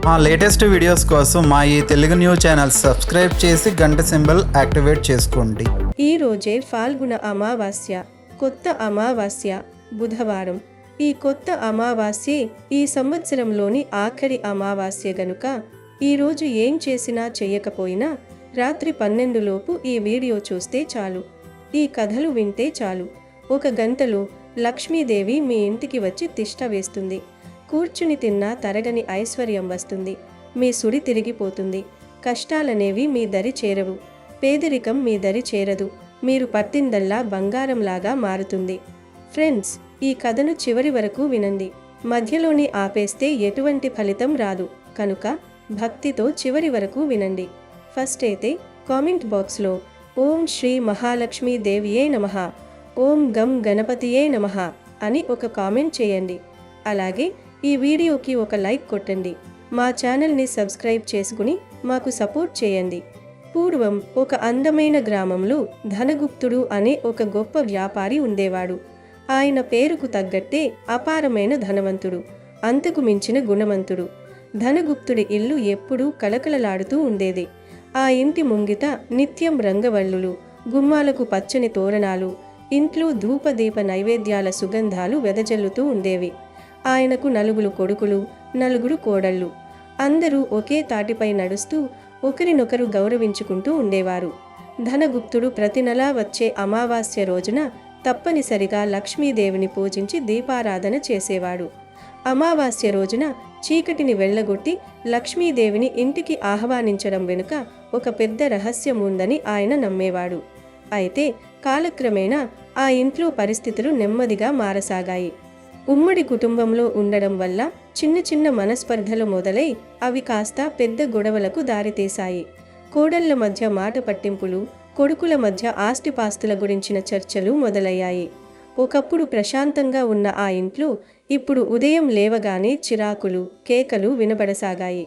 మా latest videos కోసం మా ఈ తెలుగు న్యూస్ ఛానల్ సబ్స్క్రైబ్ చేసి గంట సింబల్ యాక్టివేట్ చేసుకోండి. ఈ రోజే ఫాల్గుణ అమావాస్య, కొత్త అమావాస్య బుధవారం. ఈ కొత్త అమావాస్యే ఈ సంవత్సరంలోని ఆఖరి అమావాస్య గనుక ఈరోజు ఏం చేసినా చెయ్యకపోయినా రాత్రి 12 లోపు ఈ వీడియో చూస్తే చాలు, ఈ కథలు వింటే చాలు, 1 గంటలో లక్ష్మీదేవి మీ ఇంటికి వచ్చి తిష్ట వేస్తుంది. కూర్చుని తిన్నా తరగని ఐశ్వర్యం వస్తుంది. మీ సుడి తిరిగిపోతుంది. కష్టాలనేవి మీ దరి చేరవు. పేదరికం మీ దరి చేరదు. మీరు పట్టిందల్లా బంగారంలాగా మారుతుంది. ఫ్రెండ్స్, ఈ కథను చివరి వరకు వినండి. మధ్యలోనే ఆపేస్తే ఎటువంటి ఫలితం రాదు కనుక భక్తితో చివరి వరకు వినండి. ఫస్ట్ అయితే కామెంట్ బాక్స్లో ఓం శ్రీ మహాలక్ష్మీ దేవియే నమః, ఓం గం గణపతియే నమః అని ఒక కామెంట్ చేయండి. అలాగే ఈ వీడియోకి ఒక లైక్ కొట్టండి. మా ఛానల్ని సబ్స్క్రైబ్ చేసుకుని మాకు సపోర్ట్ చేయండి. పూర్వం ఒక అందమైన గ్రామంలో ధనగుప్తుడు అనే ఒక గొప్ప వ్యాపారి ఉండేవాడు. ఆయన పేరుకు తగ్గట్టే అపారమైన ధనవంతుడు, అంతకు మించిన గుణవంతుడు. ధనగుప్తుడి ఇల్లు ఎప్పుడూ కళకళలాడుతూ ఉండేది. ఆ ఇంటి ముంగిట నిత్యం రంగవల్లులు, గుమ్మాలకు పచ్చని తోరణాలు, ఇంట్లో ధూపదీప నైవేద్యాల సుగంధాలు వెదజల్లుతూ ఉండేవి. ఆయనకు 4 కొడుకులు, 4 కోడళ్ళు. అందరూ ఒకే తాటిపై నడుస్తూ ఒకరినొకరు గౌరవించుకుంటూ ఉండేవారు. ధనగుప్తుడు ప్రతి నెలా వచ్చే అమావాస్య రోజున తప్పనిసరిగా లక్ష్మీదేవిని పూజించి దీపారాధన చేసేవాడు. అమావాస్య రోజున చీకటిని వెళ్ళగొట్టి లక్ష్మీదేవిని ఇంటికి ఆహ్వానించడం వెనుక ఒక పెద్ద రహస్యం ఉందని ఆయన నమ్మేవాడు. అయితే కాలక్రమేణా ఆ ఇంట్లో పరిస్థితులు నెమ్మదిగా మారసాగాయి. ఉమ్మడి కుటుంబంలో ఉండడం వల్ల చిన్న చిన్న మనస్పర్ధలు మొదలై అవి కాస్త పెద్ద గొడవలకు దారితీశాయి. కోడళ్ల మధ్య మాట పట్టింపులు, కొడుకుల మధ్య ఆస్తిపాస్తుల గురించిన చర్చలు మొదలయ్యాయి. ఒకప్పుడు ప్రశాంతంగా ఉన్న ఆ ఇంట్లో ఇప్పుడు ఉదయం లేవగానే చిరాకులు, కేకలు వినబడసాగాయి.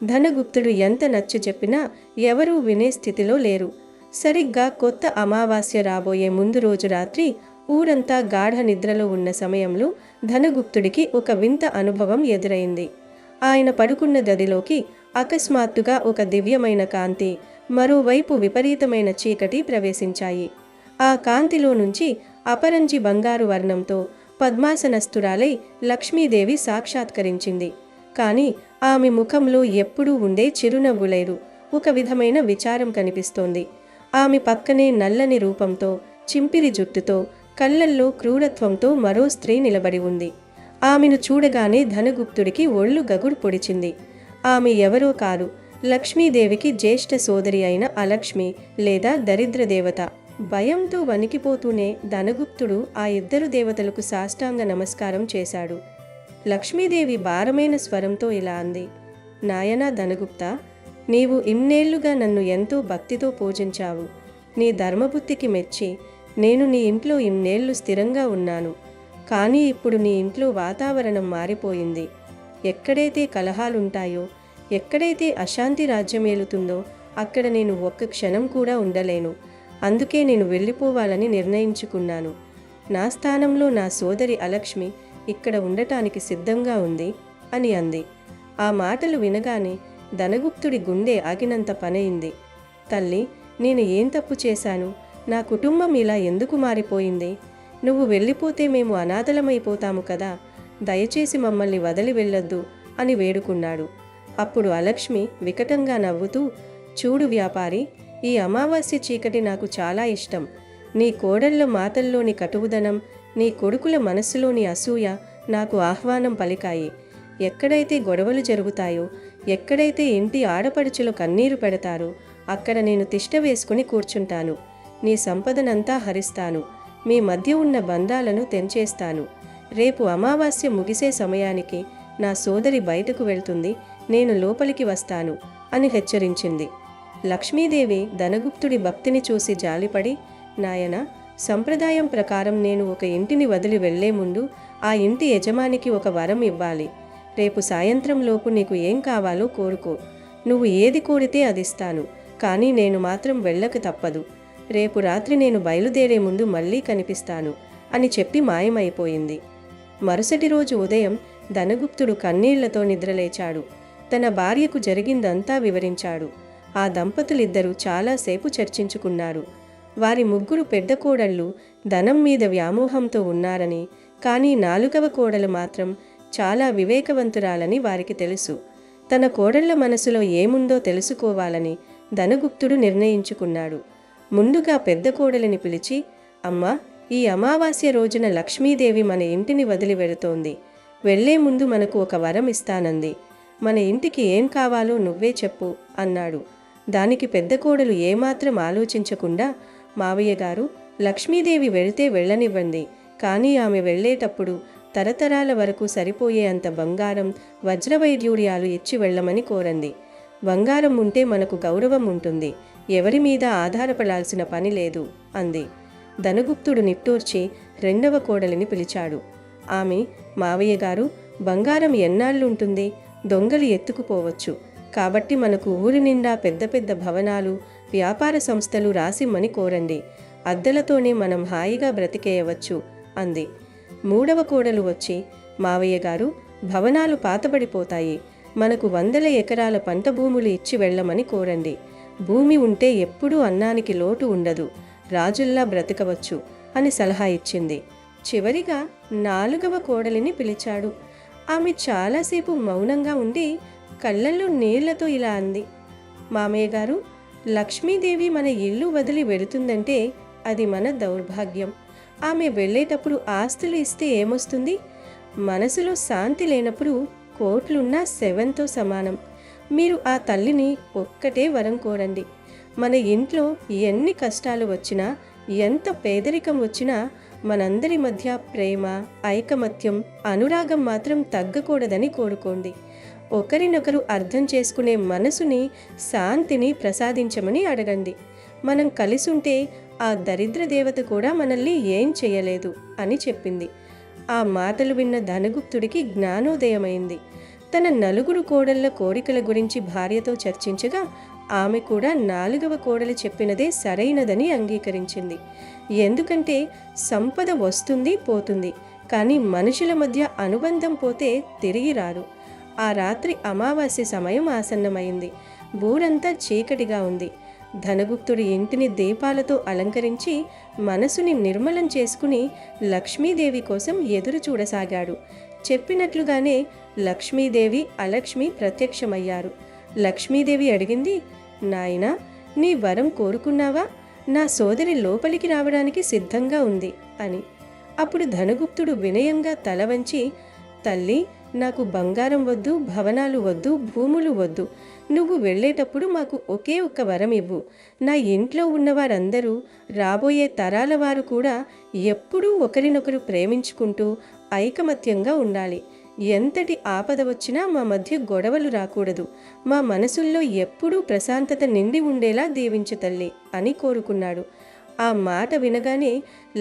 ధనగుప్తుడు ఎంత నచ్చ చెప్పినా ఎవరూ వినే స్థితిలో లేరు. సరిగ్గా కొత్త అమావాస్య రాబోయే ముందు రోజు రాత్రి ఊరంతా గాఢ నిద్రలో ఉన్న సమయంలో ధనగుప్తుడికి ఒక వింత అనుభవం ఎదురైంది. ఆయన పడుకున్న గదిలోకి అకస్మాత్తుగా ఒక దివ్యమైన కాంతి, మరోవైపు విపరీతమైన చీకటి ప్రవేశించాయి. ఆ కాంతిలో నుంచి అపరంజి బంగారు వర్ణంతో పద్మాసనస్తురాలై లక్ష్మీదేవి సాక్షాత్కరించింది. కాని ఆమె ముఖంలో ఎప్పుడూ ఉండే చిరునవ్వు లేదు. ఒక విధమైన విచారం కనిపిస్తోంది. ఆమె పక్కనే నల్లని రూపంతో, చింపిరి జుట్టుతో, కళ్ళల్లో క్రూరత్వంతో మరో స్త్రీ నిలబడి ఉంది. ఆమెను చూడగానే ధనగుప్తుడికి ఒళ్ళు గగురు పొడిచింది. ఆమె ఎవరో కాదు, లక్ష్మీదేవికి జ్యేష్ఠ సోదరి అయిన అలక్ష్మి లేదా దరిద్ర దేవత. భయంతో వణికిపోతూనే ధనగుప్తుడు ఆ 2 దేవతలకు సాష్టాంగ నమస్కారం చేశాడు. లక్ష్మీదేవి భారమైన స్వరంతో ఇలా అంది, నాయనా ధనగుప్త, నీవు ఇన్నేళ్లుగా నన్ను ఎంతో భక్తితో పూజించావు. నీ ధర్మబుద్ధికి మెచ్చి నేను నీ ఇంట్లో ఇన్నేళ్లు స్థిరంగా ఉన్నాను. కానీ ఇప్పుడు నీ ఇంట్లో వాతావరణం మారిపోయింది. ఎక్కడైతే కలహాలుంటాయో, ఎక్కడైతే అశాంతి రాజ్యమేలుతుందో అక్కడ నేను ఒక్క క్షణం కూడా ఉండలేను. అందుకే నేను వెళ్ళిపోవాలని నిర్ణయించుకున్నాను. నా స్థానంలో నా సోదరి అలక్ష్మి ఇక్కడ ఉండటానికి సిద్ధంగా ఉంది అని అంది. ఆ మాటలు వినగానే ధనగుప్తుడి గుండె ఆగినంత పనయింది. తల్లి, నేను ఏం తప్పు చేశాను? నా కుటుంబం ఇలా ఎందుకు మారిపోయింది? నువ్వు వెళ్ళిపోతే మేము అనాథలమైపోతాము కదా, దయచేసి మమ్మల్ని వదిలి వెళ్ళొద్దు అని వేడుకున్నాడు. అప్పుడు అలక్ష్మి వికటంగా నవ్వుతూ, చూడు వ్యాపారి, ఈ అమావాస్య చీకటి నాకు చాలా ఇష్టం. నీ కోడళ్ల మాటల్లోని కటువుదనం, నీ కొడుకుల మనస్సులోని అసూయ నాకు ఆహ్వానం పలికాయి. ఎక్కడైతే గొడవలు జరుగుతాయో, ఎక్కడైతే ఇంటి ఆడపడుచులు కన్నీరు పెడతారో అక్కడ నేను తిష్ట వేసుకుని కూర్చుంటాను. నీ సంపదనంతా హరిస్తాను. మీ మధ్య ఉన్న బంధాలను తెంచేస్తాను. రేపు అమావాస్య ముగిసే సమయానికి నా సోదరి బయటకు వెళ్తుంది, నేను లోపలికి వస్తాను అని హెచ్చరించింది. లక్ష్మీదేవి ధనగుప్తుడి భక్తిని చూసి జాలిపడి, నాయనా, సంప్రదాయం ప్రకారం నేను ఒక ఇంటిని వదిలి వెళ్లే ముందు ఆ ఇంటి యజమానికి ఒక వరం ఇవ్వాలి. రేపు సాయంత్రం లోపు నీకు ఏం కావాలో కోరుకో. నువ్వు ఏది కోరితే అదిస్తాను. కానీ నేను మాత్రం వెళ్ళక తప్పదు. రేపు రాత్రి నేను బయలుదేరే ముందు మళ్ళీ కనిపిస్తాను అని చెప్పి మాయమైపోయింది. మరుసటి రోజు ఉదయం ధనగుప్తుడు కన్నీళ్లతో నిద్రలేచాడు. తన భార్యకు జరిగిందంతా వివరించాడు. ఆ దంపతులిద్దరూ చాలాసేపు చర్చించుకున్నారు. వారి ముగ్గురు పెద్ద కోడళ్ళు ధనం మీద వ్యామోహంతో ఉన్నారని, కానీ 4వ కోడలు మాత్రం చాలా వివేకవంతురాలని వారికి తెలుసు. తన కోడళ్ల మనసులో ఏముందో తెలుసుకోవాలని ధనగుప్తుడు నిర్ణయించుకున్నాడు. ముందుగా పెద్ద కోడలిని పిలిచి, అమ్మా, ఈ అమావాస్య రోజున లక్ష్మీదేవి మన ఇంటిని వదిలి వెళుతోంది. వెళ్లే ముందు మనకు ఒక వరం ఇస్తానంది. మన ఇంటికి ఏం కావాలో నువ్వే చెప్పు అన్నాడు. దానికి పెద్ద కోడలు ఏమాత్రం ఆలోచించకుండా, మావయ్య గారు, లక్ష్మీదేవి వెళితే వెళ్ళనివ్వండి, కానీ ఆమె వెళ్ళేటప్పుడు తరతరాల వరకు సరిపోయే అంత బంగారం, వజ్రవైడ్యూర్యాలు ఇచ్చి వెళ్ళమని కోరండి. బంగారం ఉంటే మనకు గౌరవం ఉంటుంది, ఎవరి మీద ఆధారపడాల్సిన పని లేదు అంది. ధనగుప్తుడు నిట్టూర్చి 2వ కోడలిని పిలిచాడు. ఆమె, మావయ్య గారు, బంగారం ఎన్నాళ్ళుంటుంది? దొంగలు ఎత్తుకుపోవచ్చు. కాబట్టి మనకు ఊరి నిండా పెద్ద పెద్ద భవనాలు, వ్యాపార సంస్థలు రాసిమ్మని కోరండి. అద్దెలతోనే మనం హాయిగా బ్రతికేయవచ్చు అంది. 3వ కోడలు వచ్చి, మావయ్య గారు, భవనాలు పాతబడిపోతాయి, మనకు 100 ఎకరాల పంట భూములు ఇచ్చి వెళ్ళమని కోరండి. భూమి ఉంటే ఎప్పుడూ అన్నానికి లోటు ఉండదు, రాజుల్లా బ్రతకవచ్చు అని సలహా ఇచ్చింది. చివరిగా 4వ కోడలిని పిలిచాడు. ఆమె చాలాసేపు మౌనంగా ఉండి కళ్ళల్లో నీళ్లతో ఇలా అంది, మామయ్య గారు, లక్ష్మీదేవి మన ఇల్లు వదిలి వెళుతుందంటే అది మన దౌర్భాగ్యం. ఆమె వెళ్ళేటప్పుడు ఆస్తులు ఇస్తే ఏమొస్తుంది? మనసులో శాంతి లేనప్పుడు కోట్లున్నా శవంతో సమానం. మీరు ఆ తల్లిని ఒక్కటే వరం కోరండి. మన ఇంట్లో ఎన్ని కష్టాలు వచ్చినా, ఎంత పేదరికం వచ్చినా మనందరి మధ్య ప్రేమ, ఐకమత్యం, అనురాగం మాత్రం తగ్గకూడదని కోరుకోండి. ఒకరినొకరు అర్థం చేసుకునే మనసుని, శాంతిని ప్రసాదించమని అడగండి. మనం కలిసుంటే ఆ దరిద్ర దేవత కూడా మనల్ని ఏం చేయలేదు అని చెప్పింది. ఆ మాటలు విన్న ధనగుప్తుడికి జ్ఞానోదయమైంది. తన 4 కోడళ్ల కోరికల గురించి భార్యతో చర్చించగా ఆమె కూడా 4వ కోడలు చెప్పినదే సరైనదని అంగీకరించింది. ఎందుకంటే సంపద వస్తుంది పోతుంది, కానీ మనుషుల మధ్య అనుబంధం పోతే తిరిగి రాదు. ఆ రాత్రి అమావాస్య సమయం ఆసన్నమైంది. ఊరంతా చీకటిగా ఉంది. ధనగుప్తుడి ఇంటిని దీపాలతో అలంకరించి మనసుని నిర్మలం చేసుకుని లక్ష్మీదేవి కోసం ఎదురు చూడసాగాడు. చెప్పినట్లుగానే లక్ష్మీదేవి, అలక్ష్మి ప్రత్యక్షమయ్యారు. లక్ష్మీదేవి అడిగింది, నాయనా, నీ వరం కోరుకున్నావా? నా సోదరి లోపలికి రావడానికి సిద్ధంగా ఉంది అని. అప్పుడు ధనగుప్తుడు వినయంగా తల వంచి, తల్లి, నాకు బంగారం వద్దు, భవనాలు వద్దు, భూములు వద్దు. నువ్వు వెళ్ళేటప్పుడు మాకు ఒకే ఒక్క వరం ఇవ్వు. నా ఇంట్లో ఉన్నవారందరూ, రాబోయే తరాల వారు కూడా ఎప్పుడూ ఒకరినొకరు ప్రేమించుకుంటూ ఐకమత్యంగా ఉండాలి. ఎంతటి ఆపద వచ్చినా మా మధ్య గొడవలు రాకూడదు. మా మనసుల్లో ఎప్పుడూ ప్రశాంతత నిండి ఉండేలా దీవించు తల్లి అని కోరుకున్నాడు. ఆ మాట వినగానే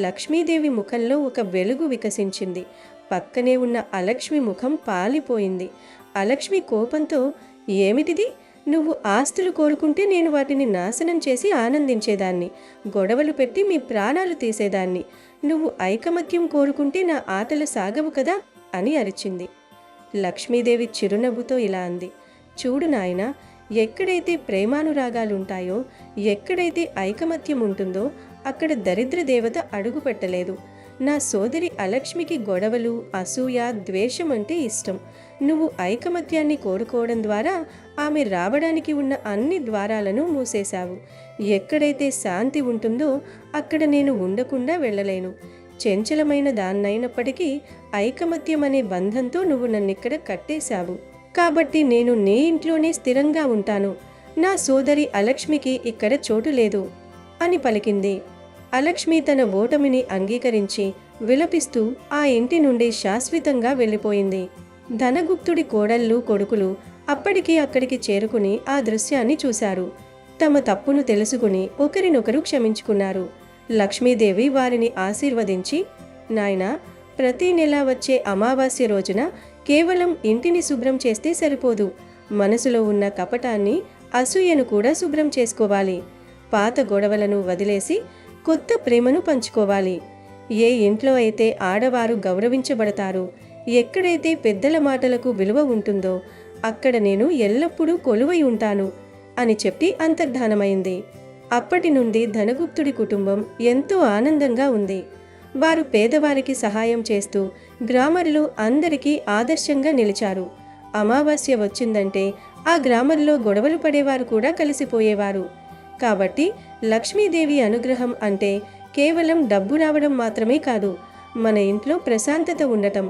లక్ష్మీదేవి ముఖంలో ఒక వెలుగు వికసించింది. పక్కనే ఉన్న అలక్ష్మి ముఖం పాలిపోయింది. అలక్ష్మి కోపంతో, ఏమిటిది? నువ్వు ఆస్తులు కోరుకుంటే నేను వాటిని నాశనం చేసి ఆనందించేదాన్ని, గొడవలు పెట్టి మీ ప్రాణాలు తీసేదాన్ని. నువ్వు ఐకమత్యం కోరుకుంటే నా ఆటలు సాగవు కదా అని అరిచింది. లక్ష్మీదేవి చిరునవ్వుతో ఇలా అంది, చూడు నాయనా, ఎక్కడైతే ప్రేమానురాగాలుంటాయో, ఎక్కడైతే ఐకమత్యం ఉంటుందో అక్కడ దరిద్ర దేవత అడుగు పెట్టలేదు. నా సోదరి అలక్ష్మికి గొడవలు, అసూయ, ద్వేషం అంటే ఇష్టం. నువ్వు ఐకమత్యాన్ని కోరుకోవడం ద్వారా ఆమె రావడానికి ఉన్న అన్ని ద్వారాలను మూసేశావు. ఎక్కడైతే శాంతి ఉంటుందో అక్కడ నేను ఉండకుండా వెళ్ళలేను. చంచలమైన దాన్నైనప్పటికీ ఐకమత్యం అనే బంధంతో నువ్వు నన్నిక్కడ కట్టేశావు. కాబట్టి నేను నీ ఇంట్లోనే స్థిరంగా ఉంటాను. నా సోదరి అలక్ష్మికి ఇక్కడ చోటు లేదు అని పలికింది. అలక్ష్మి తన ఓటమిని అంగీకరించి విలపిస్తూ ఆ ఇంటి నుండి శాశ్వతంగా వెళ్ళిపోయింది. ధనగుప్తుడి కోడళ్ళు, కొడుకులు అప్పటికి అక్కడికి చేరుకుని ఆ దృశ్యాన్ని చూశారు. తమ తప్పును తెలుసుకుని ఒకరినొకరు క్షమించుకున్నారు. లక్ష్మీదేవి వారిని ఆశీర్వదించి, నాయనా, ప్రతి నెల వచ్చే అమావాస్య రోజున కేవలం ఇంటిని శుభ్రం చేస్తే సరిపోదు. మనసులో ఉన్న కపటాన్ని, అసూయను కూడా శుభ్రం చేసుకోవాలి. పాత గొడవలను వదిలేసి కొత్త ప్రేమను పంచుకోవాలి. ఏ ఇంట్లో అయితే ఆడవారు గౌరవించబడతారో, ఎక్కడైతే పెద్దల మాటలకు విలువ ఉంటుందో అక్కడ నేను ఎల్లప్పుడూ కొలువై ఉంటాను అని చెప్పి అంతర్ధానమైంది. అప్పటి నుండి ధనగుప్తుడి కుటుంబం ఎంతో ఆనందంగా ఉంది. వారు పేదవారికి సహాయం చేస్తూ గ్రామంలో అందరికీ ఆదర్శంగా నిలిచారు. అమావాస్య వచ్చిందంటే ఆ గ్రామంలో గొడవలు పడేవారు కూడా కలిసిపోయేవారు. కాబట్టి లక్ష్మీదేవి అనుగ్రహం అంటే కేవలం డబ్బు రావడం మాత్రమే కాదు, మన ఇంట్లో ప్రశాంతత ఉండటం,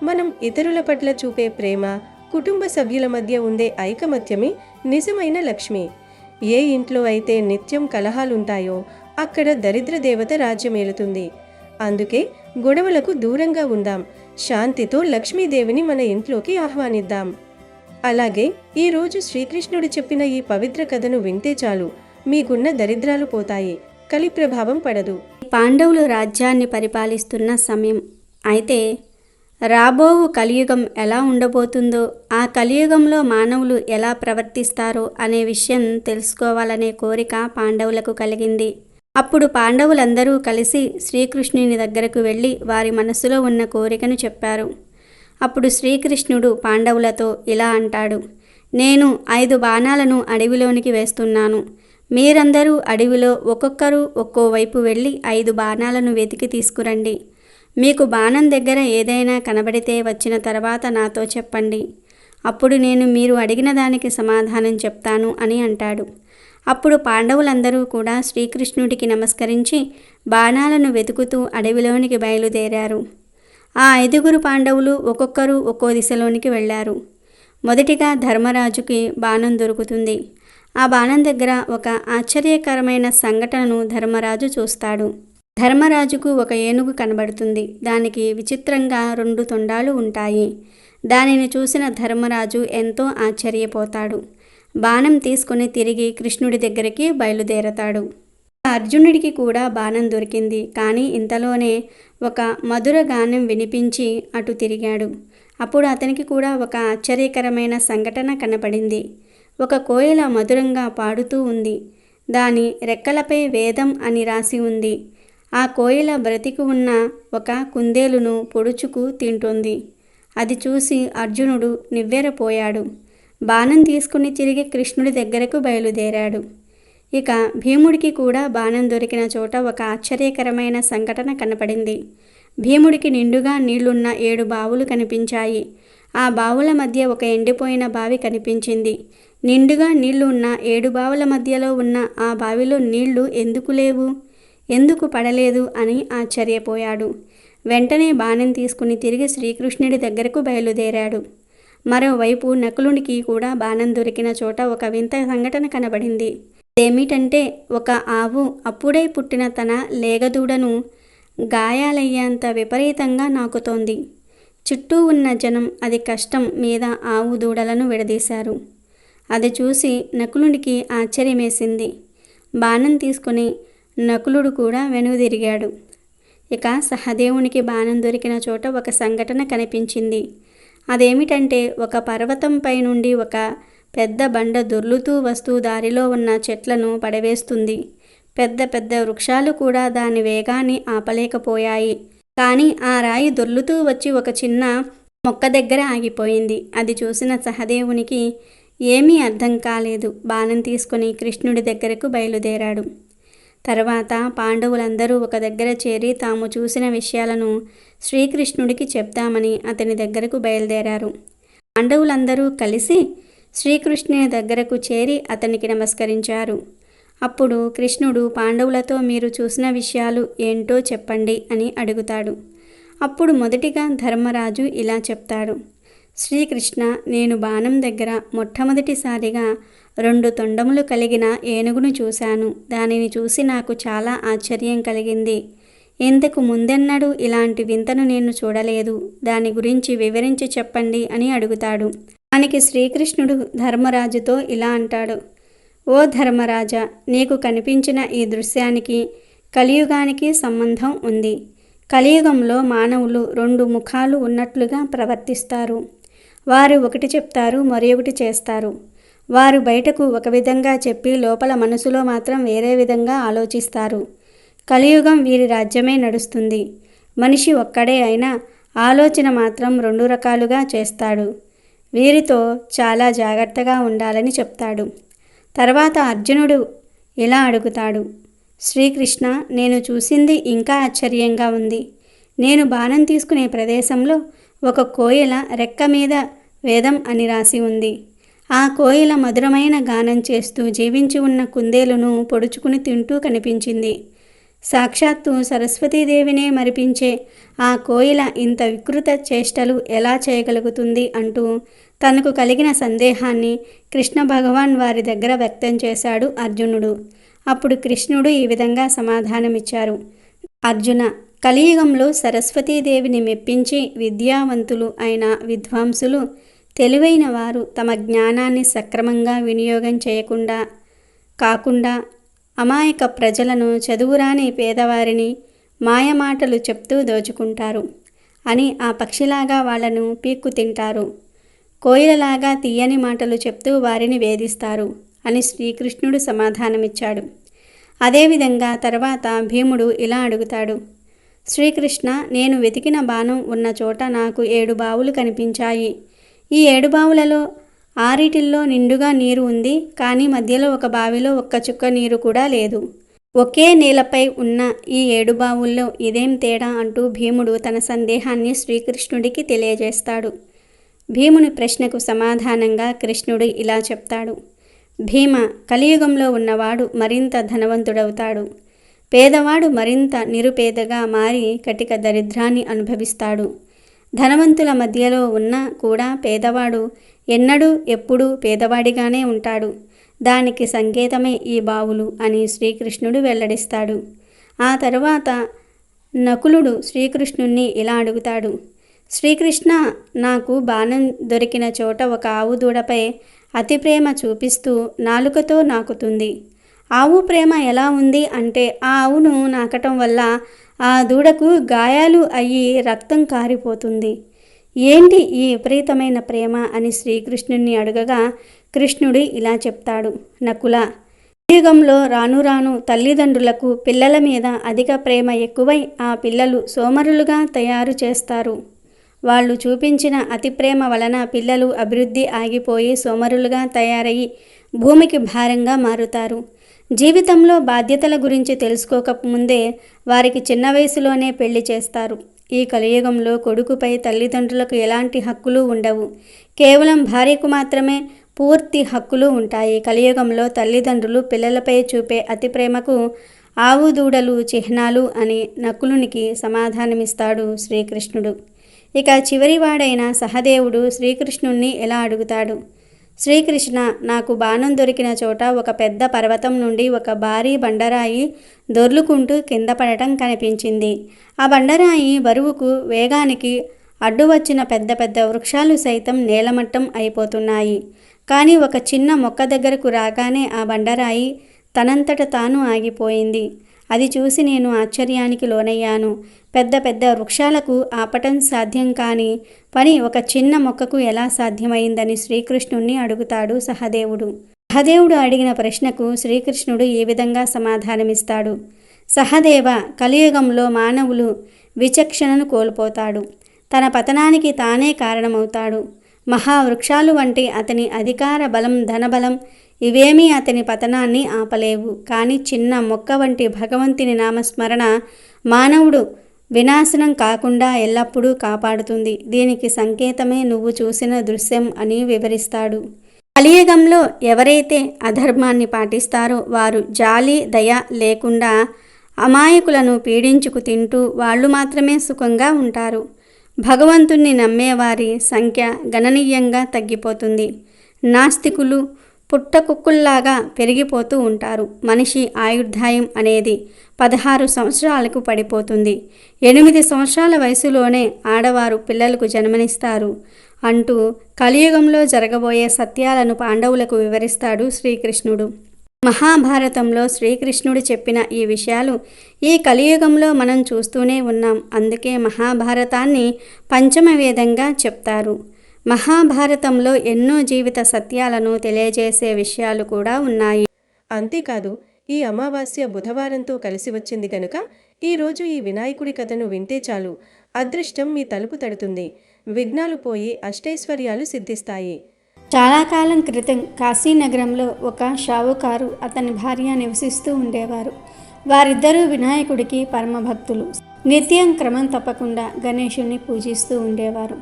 మనం ఇతరుల పట్ల చూపే ప్రేమ, కుటుంబ సభ్యుల మధ్య ఉండే ఐకమత్యమే నిజమైన లక్ష్మి. ఏ ఇంట్లో అయితే నిత్యం కలహాలుంటాయో అక్కడ దరిద్ర దేవత రాజ్యమేలుతుంది. అందుకే గొడవలకు దూరంగా ఉందాం, శాంతితో లక్ష్మీదేవిని మన ఇంట్లోకి ఆహ్వానిద్దాం. అలాగే ఈరోజు శ్రీకృష్ణుడు చెప్పిన ఈ పవిత్ర కథను వింటే చాలు, మీకున్న దరిద్రాలు పోతాయి, కలి ప్రభావం పడదు. పాండవులు రాజ్యాన్ని పరిపాలిస్తున్న సమయం. అయితే రాబోవు కలియుగం ఎలా ఉండబోతుందో, ఆ కలియుగంలో మానవులు ఎలా ప్రవర్తిస్తారో అనే విషయం తెలుసుకోవాలనే కోరిక పాండవులకు కలిగింది. అప్పుడు పాండవులందరూ కలిసి శ్రీకృష్ణుని దగ్గరకు వెళ్ళి వారి మనసులో ఉన్న కోరికను చెప్పారు. అప్పుడు శ్రీకృష్ణుడు పాండవులతో ఇలా అంటాడు: నేను 5 బాణాలను అడవిలోనికి వేస్తున్నాను. మీరందరూ అడవిలో ఒక్కొక్కరు ఒక్కో వైపు వెళ్ళి 5 బాణాలను వెతికి తీసుకురండి. మీకు బాణం దగ్గర ఏదైనా కనబడితే వచ్చిన తర్వాత నాతో చెప్పండి. అప్పుడు నేను మీరు అడిగిన దానికి సమాధానం చెప్తాను అని అంటాడు. అప్పుడు పాండవులందరూ కూడా శ్రీకృష్ణుడికి నమస్కరించి బాణాలను వెతుకుతూ అడవిలోనికి బయలుదేరారు. ఆ 5 పాండవులు ఒక్కొక్కరు ఒక్కో దిశలోనికి వెళ్ళారు. మొదటిగా ధర్మరాజుకి బాణం దొరుకుతుంది. ఆ బాణం దగ్గర ఒక ఆశ్చర్యకరమైన సంఘటనను ధర్మరాజు చూస్తాడు. ధర్మరాజుకు ఒక ఏనుగు కనబడుతుంది. దానికి విచిత్రంగా 2 తొండాలు ఉంటాయి. దానిని చూసిన ధర్మరాజు ఎంతో ఆశ్చర్యపోతాడు. బాణం తీసుకుని తిరిగి కృష్ణుడి దగ్గరికి బయలుదేరతాడు. అర్జునుడికి కూడా బాణం దొరికింది. కానీ ఇంతలోనే ఒక మధుర గానం వినిపించి అటు తిరిగాడు. అప్పుడు అతనికి కూడా ఒక ఆశ్చర్యకరమైన సంఘటన కనపడింది. ఒక కోయిల మధురంగా పాడుతూ ఉంది. దాని రెక్కలపై వేదం అని రాసి ఉంది. ఆ కోయిల బ్రతికి ఉన్న ఒక కుందేలును పొడుచుకు తింటోంది. అది చూసి అర్జునుడు నివ్వెరపోయాడు. బాణం తీసుకుని తిరిగి కృష్ణుడి దగ్గరకు బయలుదేరాడు. ఇక భీముడికి కూడా బాణం దొరికిన చోట ఒక ఆశ్చర్యకరమైన సంఘటన కనపడింది. భీముడికి నిండుగా నీళ్లున్న 7 బావులు కనిపించాయి. ఆ బావుల మధ్య ఒక ఎండిపోయిన బావి కనిపించింది. నిండుగా నీళ్లు ఉన్న 7 బావుల మధ్యలో ఉన్న ఆ బావిలో నీళ్లు ఎందుకు లేవు, ఎందుకు పడలేదు అని ఆశ్చర్యపోయాడు. వెంటనే బాణం తీసుకుని తిరిగి శ్రీకృష్ణుడి దగ్గరకు బయలుదేరాడు. మరోవైపు నకులునికి కూడా బాణం దొరికిన చోట ఒక వింత సంఘటన కనబడింది. ఏమిటంటే ఒక ఆవు అప్పుడే పుట్టిన తన లేగదూడను గాయాలయ్యేంత విపరీతంగా నాకుతోంది. చుట్టూ ఉన్న జనం అది కష్టం మీద ఆవు దూడలను విడదీశారు. అది చూసి నకులునికి ఆశ్చర్యమేసింది. బాణం తీసుకుని నకులుడు కూడా వెనుదిరిగాడు. ఇక సహదేవునికి బాణం దొరికిన చోట ఒక సంఘటన కనిపించింది. అదేమిటంటే ఒక పర్వతంపై నుండి ఒక పెద్ద బండ దొర్లుతూ వస్తూ దారిలో ఉన్న చెట్లను పడవేస్తుంది. పెద్ద పెద్ద వృక్షాలు కూడా దాని వేగాన్ని ఆపలేకపోయాయి. కానీ ఆ రాయి దొర్లుతూ వచ్చి ఒక చిన్న మొక్క దగ్గర ఆగిపోయింది. అది చూసిన సహదేవునికి ఏమీ అర్థం కాలేదు. బాణం తీసుకుని కృష్ణుడి దగ్గరకు బయలుదేరాడు. తర్వాత పాండవులందరూ ఒక దగ్గర చేరి తాము చూసిన విషయాలను శ్రీకృష్ణుడికి చెప్తామని అతని దగ్గరకు బయలుదేరారు. పాండవులందరూ కలిసి శ్రీకృష్ణుని దగ్గరకు చేరి అతనికి నమస్కరించారు. అప్పుడు కృష్ణుడు పాండవులతో మీరు చూసిన విషయాలు ఏంటో చెప్పండి అని అడుగుతాడు. అప్పుడు మొదటిగా ధర్మరాజు ఇలా చెప్తాడు: శ్రీకృష్ణ, నేను బాణం దగ్గర మొట్టమొదటిసారిగా 2 తొండములు కలిగిన ఏనుగును చూశాను. దానిని చూసి నాకు చాలా ఆశ్చర్యం కలిగింది. ఇంతకు ముందెన్నడూ ఇలాంటి వింతను నేను చూడలేదు. దాని గురించి వివరించి చెప్పండి అని అడుగుతాడు. దానికి శ్రీకృష్ణుడు ధర్మరాజుతో ఇలా అంటాడు: ఓ ధర్మరాజా, నీకు కనిపించిన ఈ దృశ్యానికి కలియుగానికి సంబంధం ఉంది. కలియుగంలో మానవులు 2 ముఖాలు ఉన్నట్లుగా ప్రవర్తిస్తారు. వారు ఒకటి చెప్తారు, మరొకటి చేస్తారు. వారు బయటకు ఒక విధంగా చెప్పి లోపల మనసులో మాత్రం వేరే విధంగా ఆలోచిస్తారు. కలియుగం వీరి రాజ్యమే నడుస్తుంది. మనిషి ఒక్కడే అయినా ఆలోచన మాత్రం 2 రకాలుగా చేస్తాడు. వీరితో చాలా జాగ్రత్తగా ఉండాలని చెప్తాడు. తర్వాత అర్జునుడు ఇలా అడుగుతాడు, శ్రీకృష్ణ, నేను చూసింది ఇంకా ఆశ్చర్యంగా ఉంది. నేను బాణం తీసుకునే ప్రదేశంలో ఒక కోయిల రెక్క మీద వేదం అని రాసి ఉంది. ఆ కోయిల మధురమైన గానం చేస్తూ జీవించి ఉన్న కుందేలును పొడుచుకుని తింటూ కనిపించింది. సాక్షాత్తు సరస్వతీదేవినే మరిపించే ఆ కోయిల ఇంత వికృత చేష్టలు ఎలా చేయగలుగుతుంది అంటూ తనకు కలిగిన సందేహాన్ని కృష్ణ భగవాన్ వారి దగ్గర వ్యక్తం చేశాడు అర్జునుడు. అప్పుడు కృష్ణుడు ఈ విధంగా సమాధానమిచ్చారు. అర్జున, కలియుగంలో సరస్వతీదేవిని మెప్పించి విద్యావంతులు అయిన విద్వాంసులు, తెలివైన వారు తమ జ్ఞానాన్ని సక్రమంగా వినియోగం చేయకుండా కాకుండా అమాయక ప్రజలను, చదువురాని పేదవారిని మాయమాటలు చెప్తూ దోచుకుంటారు అని ఆ పక్షిలాగా వాళ్లను పీక్కు తింటారు. కోయిలలాగా తీయని మాటలు చెప్తూ వారిని వేధిస్తారు అని శ్రీకృష్ణుడు సమాధానమిచ్చాడు. అదేవిధంగా తర్వాత భీముడు ఇలా అడుగుతాడు, శ్రీకృష్ణ, నేను వెతికిన బాణం ఉన్న చోట నాకు 7 బావులు కనిపించాయి. ఈ 7 బావులలో 6 నిండుగా నీరు ఉంది, కానీ మధ్యలో ఒక బావిలో ఒక్క చుక్క నీరు కూడా లేదు. ఒకే నేలపై ఉన్న ఈ 7 బావుల్లో ఇదేం తేడా అంటూ భీముడు తన సందేహాన్ని శ్రీకృష్ణుడికి తెలియజేస్తాడు. భీముని ప్రశ్నకు సమాధానంగా కృష్ణుడు ఇలా చెప్తాడు, భీమ, కలియుగంలో ఉన్నవాడు మరింత ధనవంతుడవుతాడు. పేదవాడు మరింత నిరుపేదగా మారి కటిక దరిద్రాన్ని అనుభవిస్తాడు. ధనవంతుల మధ్యలో ఉన్న కూడా పేదవాడు ఎన్నడూ ఎప్పుడూ పేదవాడిగానే ఉంటాడు. దానికి సంకేతమే ఈ బావులు అని శ్రీకృష్ణుడు వెల్లడిస్తాడు. ఆ తరువాత నకులుడు శ్రీకృష్ణుణ్ణి ఇలా అడుగుతాడు, శ్రీకృష్ణ, నాకు బాణం దొరికిన చోట ఒక ఆవు దూడపై అతి ప్రేమ చూపిస్తూ నాలుకతో నాకుతుంది. ఆవు ప్రేమ ఎలా ఉంది అంటే ఆ ఆవును నాకటం వల్ల ఆ దూడకు గాయాలు అయ్యి రక్తం కారిపోతుంది. ఏంటి ఈ విపరీతమైన ప్రేమ అని శ్రీకృష్ణుణ్ణి అడగగా కృష్ణుడు ఇలా చెప్తాడు, నకుల, కలియుగంలో రాను రాను తల్లిదండ్రులకు పిల్లల మీద అధిక ప్రేమ ఎక్కువై ఆ పిల్లలు సోమరులుగా తయారు చేస్తారు. వాళ్ళు చూపించిన అతి ప్రేమ వలన పిల్లలు అభివృద్ధి ఆగిపోయి సోమరులుగా తయారయ్యి భూమికి భారంగా మారుతారు. జీవితంలో బాధ్యతల గురించి తెలుసుకోకముందే వారికి చిన్న వయసులోనే పెళ్లి చేస్తారు. ఈ కలియుగంలో కొడుకుపై తల్లిదండ్రులకు ఎలాంటి హక్కులు ఉండవు. కేవలం భార్యకు మాత్రమే పూర్తి హక్కులు ఉంటాయి. కలియుగంలో తల్లిదండ్రులు పిల్లలపై చూపే అతి ప్రేమకు ఆవు దూడలు చిహ్నాలు అని నకులునికి సమాధానమిస్తాడు శ్రీకృష్ణుడు. ఇక చివరివాడైన సహదేవుడు శ్రీకృష్ణుణ్ణి ఎలా అడుగుతాడు, శ్రీకృష్ణ, నాకు బాణం దొరికిన చోట ఒక పెద్ద పర్వతం నుండి ఒక భారీ బండరాయి దొర్లుకుంటూ కింద పడటం కనిపించింది. ఆ బండరాయి బరువుకు వేగానికి అడ్డు వచ్చిన పెద్ద పెద్ద వృక్షాలు సైతం నేలమట్టం అయిపోతున్నాయి. కానీ ఒక చిన్న మొక్క దగ్గరకు రాగానే ఆ బండరాయి తనంతట తాను ఆగిపోయింది. అది చూసి నేను ఆశ్చర్యానికి లోనయ్యాను. పెద్ద పెద్ద వృక్షాలకు ఆపటం సాధ్యం కాని పని ఒక చిన్న మొక్కకు ఎలా సాధ్యమైందని శ్రీకృష్ణుణ్ణి అడుగుతాడు సహదేవుడు. సహదేవుడు అడిగిన ప్రశ్నకు శ్రీకృష్ణుడు ఈ విధంగా సమాధానమిస్తాడు, సహదేవ, కలియుగంలో మానవులు విచక్షణను కోల్పోతాడు. తన పతనానికి తానే కారణమవుతాడు. మహావృక్షాలు వంటి అతని అధికార బలం, ధనబలం ఇవేమీ అతని పతనాన్ని ఆపలేవు. కానీ చిన్న మొక్క వంటి భగవంతుని నామస్మరణ మానవుడు వినాశనం కాకుండా ఎల్లప్పుడూ కాపాడుతుంది. దీనికి సంకేతమే నువ్వు చూసిన దృశ్యం అని వివరిస్తాడు. కలియుగంలో ఎవరైతే అధర్మాన్ని పాటిస్తారో వారు జాలి, దయ లేకుండా అమాయకులను పీడించుకు తింటూ వాళ్ళు మాత్రమే సుఖంగా ఉంటారు. భగవంతుణ్ణి నమ్మేవారి సంఖ్య గణనీయంగా తగ్గిపోతుంది. నాస్తికులు పుట్టకుక్కుల్లాగా పెరిగిపోతూ ఉంటారు. మనిషి ఆయుర్దాయం అనేది 16 సంవత్సరాలకు పడిపోతుంది. 8 సంవత్సరాల వయసులోనే ఆడవారు పిల్లలకు జన్మనిస్తారు అంటూ కలియుగంలో జరగబోయే సత్యాలను పాండవులకు వివరిస్తాడు శ్రీకృష్ణుడు. మహాభారతంలో శ్రీకృష్ణుడు చెప్పిన ఈ విషయాలు ఈ కలియుగంలో మనం చూస్తూనే ఉన్నాం. అందుకే మహాభారతాన్ని పంచమ వేదంగా చెప్తారు. మహాభారతంలో ఎన్నో జీవిత సత్యాలను తెలియజేసే విషయాలు కూడా ఉన్నాయి. అంతేకాదు, ఈ అమావాస్య బుధవారంతో కలిసి వచ్చింది కనుక ఈరోజు ఈ వినాయకుడి కథను వింటే చాలు అదృష్టం మీ తలుపు తడుతుంది. విఘ్నాలు పోయి అష్టైశ్వర్యాలు సిద్ధిస్తాయి. చాలా కాలం క్రితం కాశీనగరంలో ఒక షావుకారు అతని భార్య నివసిస్తూ ఉండేవారు. వారిద్దరూ వినాయకుడికి పరమభక్తులు. నిత్యం క్రమం తప్పకుండా గణేశుని పూజిస్తూ ఉండేవారు.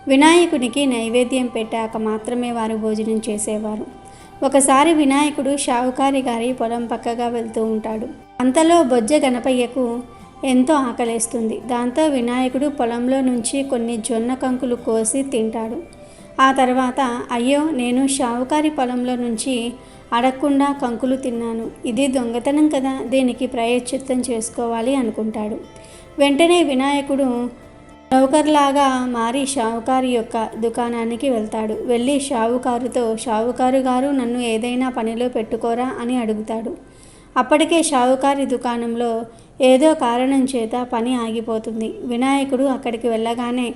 వినాయకునికి నైవేద్యం పెట్టాక మాత్రమే వారు భోజనం చేసేవారు. ఒకసారి వినాయకుడు షావుకారి గారి పొలం పక్కగా వెళ్తూ ఉంటాడు. అంతలో బొజ్జ గణపయ్యకు ఎంతో ఆకలేస్తుంది. దాంతో వినాయకుడు పొలంలో నుంచి కొన్ని జొన్న కంకులు కోసి తింటాడు. ఆ తర్వాత, అయ్యో, నేను షావుకారి పొలంలో నుంచి అడగకుండా కంకులు తిన్నాను. ఇది దొంగతనం కదా, దీనికి ప్రాయశ్చిత్తం చేసుకోవాలి అనుకుంటాడు. వెంటనే వినాయకుడు నౌకర్లాగా మారి షావుకారు యొక్క దుకాణానికి వెళ్తాడు. వెళ్ళి షావుకారుతో, షావుకారు గారు, నన్ను ఏదైనా పనిలో పెట్టుకోరా అని అడుగుతాడు. అప్పటికే షావుకారి దుకాణంలో ఏదో కారణం చేత పని ఆగిపోతుంది. వినాయకుడు అక్కడికి వెళ్ళగానే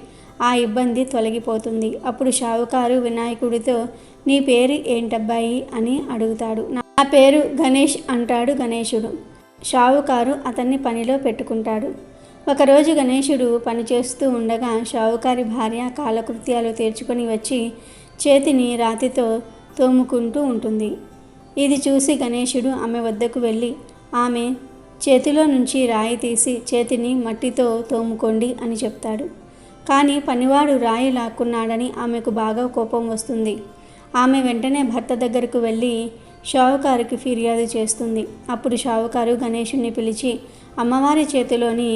ఆ ఇబ్బంది తొలగిపోతుంది. అప్పుడు షావుకారు వినాయకుడితో, నీ పేరు ఏంటబ్బాయి అని అడుగుతాడు. నా పేరు గణేష్ అంటాడు గణేశుడు. షావుకారు అతన్ని పనిలో పెట్టుకుంటాడు. ఒకరోజు గణేశుడు పనిచేస్తూ ఉండగా షావుకారి భార్య కాలకృత్యాలు తీర్చుకొని వచ్చి చేతిని రాతితో తోముకుంటూ ఉంటుంది. ఇది చూసి గణేశుడు ఆమె వద్దకు వెళ్ళి ఆమె చేతిలో నుంచి రాయి తీసి చేతిని మట్టితో తోముకోండి అని చెప్తాడు. కానీ పనివాడు రాయి లాక్కున్నాడని ఆమెకు బాగా కోపం వస్తుంది. ఆమె వెంటనే భర్త దగ్గరకు వెళ్ళి షావుకారుకి ఫిర్యాదు చేస్తుంది. అప్పుడు షావుకారు గణేశుని పిలిచి అమ్మవారి చేతిలోని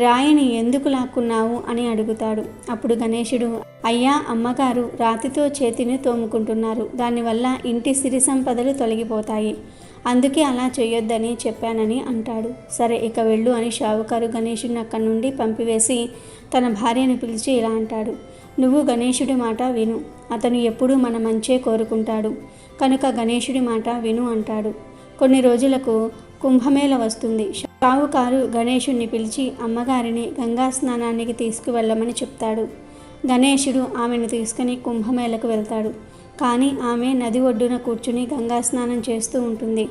రాయిని ఎందుకు లాక్కున్నావు అని అడుగుతాడు. అప్పుడు గణేశుడు, అయ్యా, అమ్మగారు రాతితో చేతిని తోముకుంటున్నారు. దానివల్ల ఇంటి సిరి సంపదలు తొలగిపోతాయి. అందుకే అలా చేయొద్దని చెప్పానని అంటాడు. సరే, ఇక వెళ్ళు అని షావుకారు గణేశుడిని అక్కడి నుండి పంపివేసి తన భార్యను పిలిచి ఇలా అంటాడు. నువ్వు గణేశుడి మాట విను. అతను ఎప్పుడూ మన మంచే కోరుకుంటాడు కనుక గణేశుడి మాట విను అంటాడు. కొన్ని రోజులకు కుంభమేళ వస్తుంది. షావుకారు గణేశుడిని పిలిచి అమ్మగారిని గంగా స్నానానికి తీసుకువెళ్ళమని చెప్తాడు. గణేశుడు ఆమెను తీసుకుని కుంభమేళకు వెళ్తాడు. కానీ ఆమె నది ఒడ్డున కూర్చుని గంగా స్నానం చేస్తూ ఉంటుంది.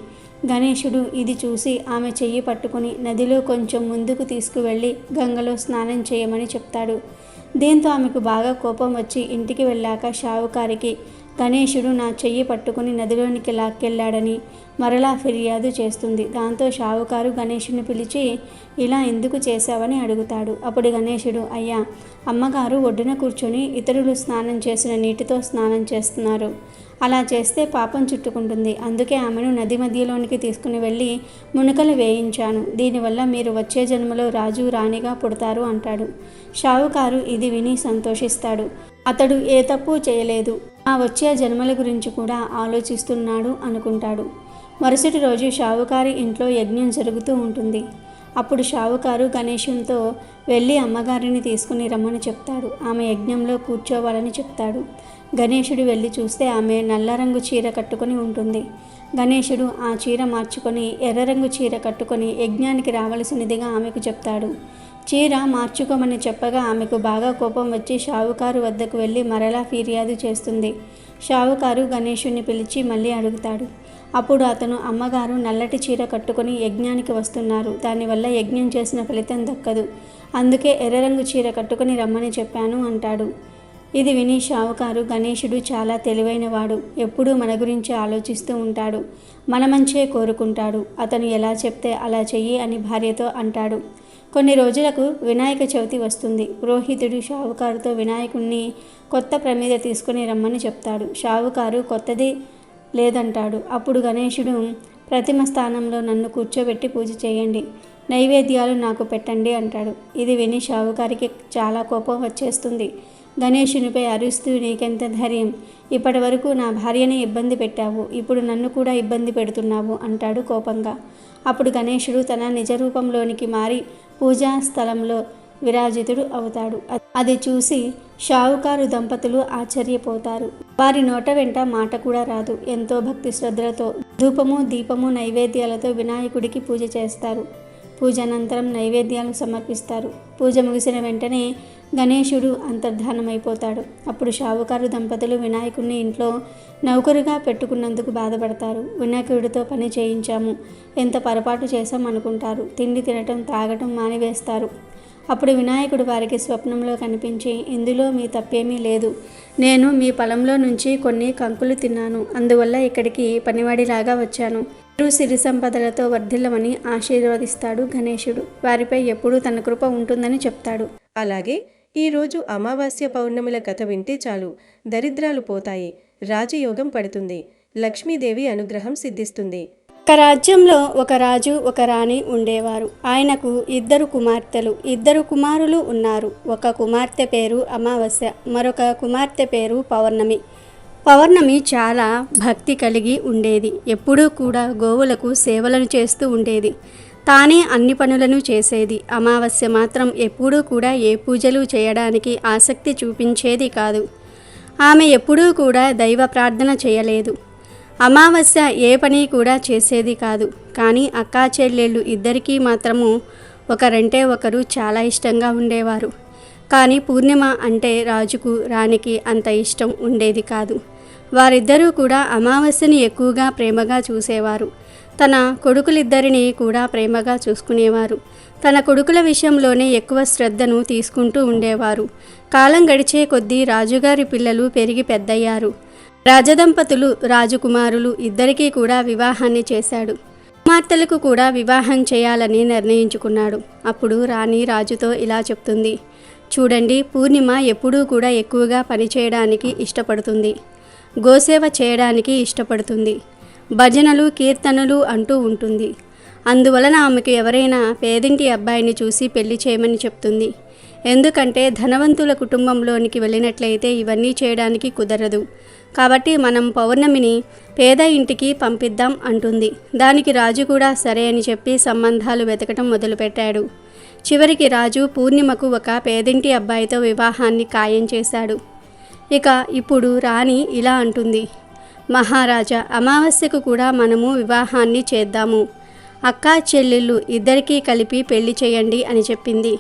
గణేశుడు ఇది చూసి ఆమె చెయ్యి పట్టుకుని నదిలో కొంచెం ముందుకు తీసుకువెళ్ళి గంగలో స్నానం చేయమని చెప్తాడు. దీంతో ఆమెకు బాగా కోపం వచ్చి ఇంటికి వెళ్ళాక షావుకారికి గణేశుడు నా చెయ్యి పట్టుకుని నదిలోనికి లాక్కెళ్ళాడని మరలా ఫిర్యాదు చేస్తుంది. దాంతో షావుకారు గణేశుని పిలిచి ఇలా ఎందుకు చేశావని అడుగుతాడు. అప్పుడు గణేశుడు, అయ్యా, అమ్మగారు ఒడ్డున కూర్చొని ఇతరులు స్నానం చేసిన నీటితో స్నానం చేస్తున్నారు. అలా చేస్తే పాపం చుట్టుకుంటుంది. అందుకే ఆమెను నది మధ్యలోనికి తీసుకుని వెళ్ళి మునకలు వేయించాను. దీనివల్ల మీరు వచ్చే జన్మలో రాజు రాణిగా పుడతారు అంటాడు. షావుకారు ఇది విని సంతోషిస్తాడు. అతడు ఏ తప్పు చేయలేదు, ఆ వచ్చే జన్మల గురించి కూడా ఆలోచిస్తున్నాడు అనుకుంటాడు. మరుసటి రోజు షావుకారి ఇంట్లో యజ్ఞం జరుగుతూ ఉంటుంది. అప్పుడు షావుకారు గణేశునితో వెళ్ళి అమ్మగారిని తీసుకుని రమ్మని చెప్తాడు. ఆమె యజ్ఞంలో కూర్చోవాలని చెప్తాడు. గణేశుడు వెళ్ళి చూస్తే ఆమె నల్ల రంగు చీర కట్టుకొని ఉంటుంది. గణేశుడు ఆ చీర మార్చుకొని ఎర్ర రంగు చీర కట్టుకొని యజ్ఞానికి రావలసినదిగా ఆమెకు చెప్తాడు. చీర మార్చుకోమని చెప్పగా ఆమెకు బాగా కోపం వచ్చి షావుకారు వద్దకు వెళ్ళి మరలా ఫిర్యాదు చేస్తుంది. షావుకారు గణేశుడిని పిలిచి మళ్ళీ అడుగుతాడు. అప్పుడు అతను అమ్మగారు నల్లటి చీర కట్టుకొని యజ్ఞానికి వస్తున్నారు. దానివల్ల యజ్ఞం చేసిన ఫలితం దక్కదు. అందుకే ఎర్ర రంగు చీర కట్టుకొని రమ్మని చెప్పాను అంటాడు. ఇది విని షావుకారు గణేశుడు చాలా తెలివైనవాడు, ఎప్పుడూ మన గురించి ఆలోచిస్తూ ఉంటాడు, మన మంచే కోరుకుంటాడు, అతను ఎలా చెప్తే అలా చెయ్యి అని భార్యతో అంటాడు. కొన్ని రోజులకు వినాయక చవితి వస్తుంది. పురోహితుడు షావుకారుతో వినాయకుణ్ణి కొత్త ప్రమిద తీసుకుని రమ్మని చెప్తాడు. షావుకారు కొత్తది లేదంటాడు. అప్పుడు గణేశుడు, ప్రతిమ స్థానంలో నన్ను కూర్చోబెట్టి పూజ చేయండి, నైవేద్యాలు నాకు పెట్టండి అంటాడు. ఇది విని షావుకారికి చాలా కోపం వచ్చేస్తుంది. గణేశునిపై అరుస్తూ, నీకెంత ధైర్యం, ఇప్పటి వరకు నా భార్యని ఇబ్బంది పెట్టావు, ఇప్పుడు నన్ను కూడా ఇబ్బంది పెడుతున్నావు అంటాడు కోపంగా. అప్పుడు గణేశుడు తన నిజ రూపంలోనికి మారి పూజా స్థలంలో విరాజితుడు అవుతాడు. అది చూసి షావుకారు దంపతులు ఆశ్చర్యపోతారు. వారి నోట వెంట మాట కూడా రాదు. ఎంతో భక్తి శ్రద్ధలతో ధూపము దీపము నైవేద్యాలతో వినాయకుడికి పూజ చేస్తారు. పూజ అనంతరం నైవేద్యాలు సమర్పిస్తారు. పూజ ముగిసిన వెంటనే గణేశుడు అంతర్ధానమైపోతాడు. అప్పుడు షావుకారు దంపతులు వినాయకుడిని ఇంట్లో నౌకరుగా పెట్టుకున్నందుకు బాధపడతారు. వినాయకుడితో పని చేయించాము, ఎంత పొరపాటు చేశాం అనుకుంటారు. తిండి తినటం తాగటం మానివేస్తారు. అప్పుడు వినాయకుడు వారికి స్వప్నంలో కనిపించి, ఇందులో మీ తప్పేమీ లేదు. నేను మీ పొలంలో నుంచి కొన్ని కంకులు తిన్నాను. అందువల్ల ఇక్కడికి పనివాడిలాగా వచ్చాను. మీరు సిరి సంపదలతో వర్ధిల్లమని ఆశీర్వదిస్తాడు గణేశుడు. వారిపై ఎప్పుడూ తన కృప ఉంటుందని చెప్తాడు. అలాగే ఈరోజు అమావాస్య పౌర్ణమిల కథ వింటే చాలు, దరిద్రాలు పోతాయి, రాజయోగం పడుతుంది, లక్ష్మీదేవి అనుగ్రహం సిద్ధిస్తుంది. ఒక రాజ్యంలో ఒక రాజు ఒక రాణి ఉండేవారు. ఆయనకు 2 కుమార్తెలు 2 కుమారులు ఉన్నారు. ఒక కుమార్తె పేరు అమావాస్య, మరొక కుమార్తె పేరు పౌర్ణమి. పౌర్ణమి చాలా భక్తి కలిగి ఉండేది. ఎప్పుడూ కూడా గోవులకు సేవలను చేస్తూ ఉండేది. తానే అన్ని పనులను చేసేది. అమావాస్య మాత్రం ఎప్పుడూ కూడా ఏ పూజలు చేయడానికి ఆసక్తి చూపించేది కాదు. ఆమె ఎప్పుడూ కూడా దైవ ప్రార్థన చేయలేదు. అమావాస్య ఏ పని కూడా చేసేది కాదు. కానీ అక్కా చెల్లెళ్ళు ఇద్దరికీ మాత్రము ఒకరంటే ఒకరు చాలా ఇష్టంగా ఉండేవారు. కానీ పూర్ణిమ అంటే రాజుకు రాణికి అంత ఇష్టం ఉండేది కాదు. వారిద్దరూ కూడా అమావాస్యని ఎక్కువగా ప్రేమగా చూసేవారు. తన కొడుకులిద్దరినీ కూడా ప్రేమగా చూసుకునేవారు. తన కొడుకుల విషయంలోనే ఎక్కువ శ్రద్ధను తీసుకుంటూ ఉండేవారు. కాలం గడిచే కొద్దీ రాజుగారి పిల్లలు పెరిగి పెద్దయ్యారు. రాజదంపతులు రాజకుమారులు ఇద్దరికీ కూడా వివాహాన్ని చేశాడు. కుమార్తెలకు కూడా వివాహం చేయాలని నిర్ణయించుకున్నాడు. అప్పుడు రాణి రాజుతో ఇలా చెప్తుంది, చూడండి, పూర్ణిమ ఎప్పుడూ కూడా ఎక్కువగా పనిచేయడానికి ఇష్టపడుతుంది. గోసేవ చేయడానికి ఇష్టపడుతుంది. భజనలు కీర్తనలు అంటూ ఉంటుంది. అందువలన ఆమెకు ఎవరైనా పేదింటి అబ్బాయిని చూసి పెళ్లి చేయమని చెప్తుంది. ఎందుకంటే ధనవంతుల కుటుంబంలోనికి వెళ్ళినట్లయితే ఇవన్నీ చేయడానికి కుదరదు. కాబట్టి మనం పౌర్ణమిని పేద ఇంటికి పంపిద్దాం అంటుంది. దానికి రాజు కూడా సరే అని చెప్పి సంబంధాలు వెతకటం మొదలుపెట్టాడు. చివరికి రాజు పూర్ణిమకు ఒక పేదింటి అబ్బాయితో వివాహాన్ని ఖాయం చేశాడు. ఇక ఇప్పుడు రాణి ఇలా అంటుంది, మహారాజా, అమావాస్యకు కూడా మనము వివాహాన్ని చేద్దాము. అక్కా చెల్లెళ్ళు ఇద్దరికీ కలిపి పెళ్లి చేయండి అని చెప్పింది.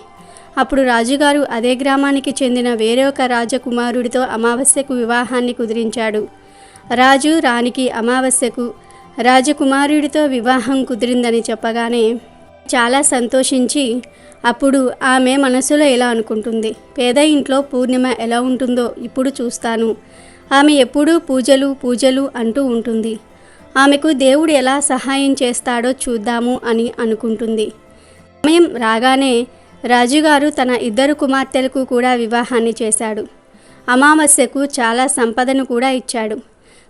అప్పుడు రాజుగారు అదే గ్రామానికి చెందిన వేరే ఒక రాజకుమారుడితో అమావాస్యకు వివాహాన్ని కుదిరించాడు. రాజు రాణికి అమావాస్యకు రాజకుమారుడితో వివాహం కుదిరిందని చెప్పగానే చాలా సంతోషించి, అప్పుడు ఆమె మనసులో ఎలా అనుకుంటుంది, పేద ఇంట్లో పూర్ణిమ ఎలా ఉంటుందో ఇప్పుడు చూస్తాను. ఆమె ఎప్పుడూ పూజలు పూజలు అంటూ ఉంటుంది. ఆమెకు దేవుడు ఎలా సహాయం చేస్తాడో చూద్దాము అని అనుకుంటుంది. సమయం రాగానే రాజుగారు తన 2 కుమార్తెలకు కూడా వివాహాన్ని చేశాడు. అమావాస్యకు చాలా సంపదను కూడా ఇచ్చాడు.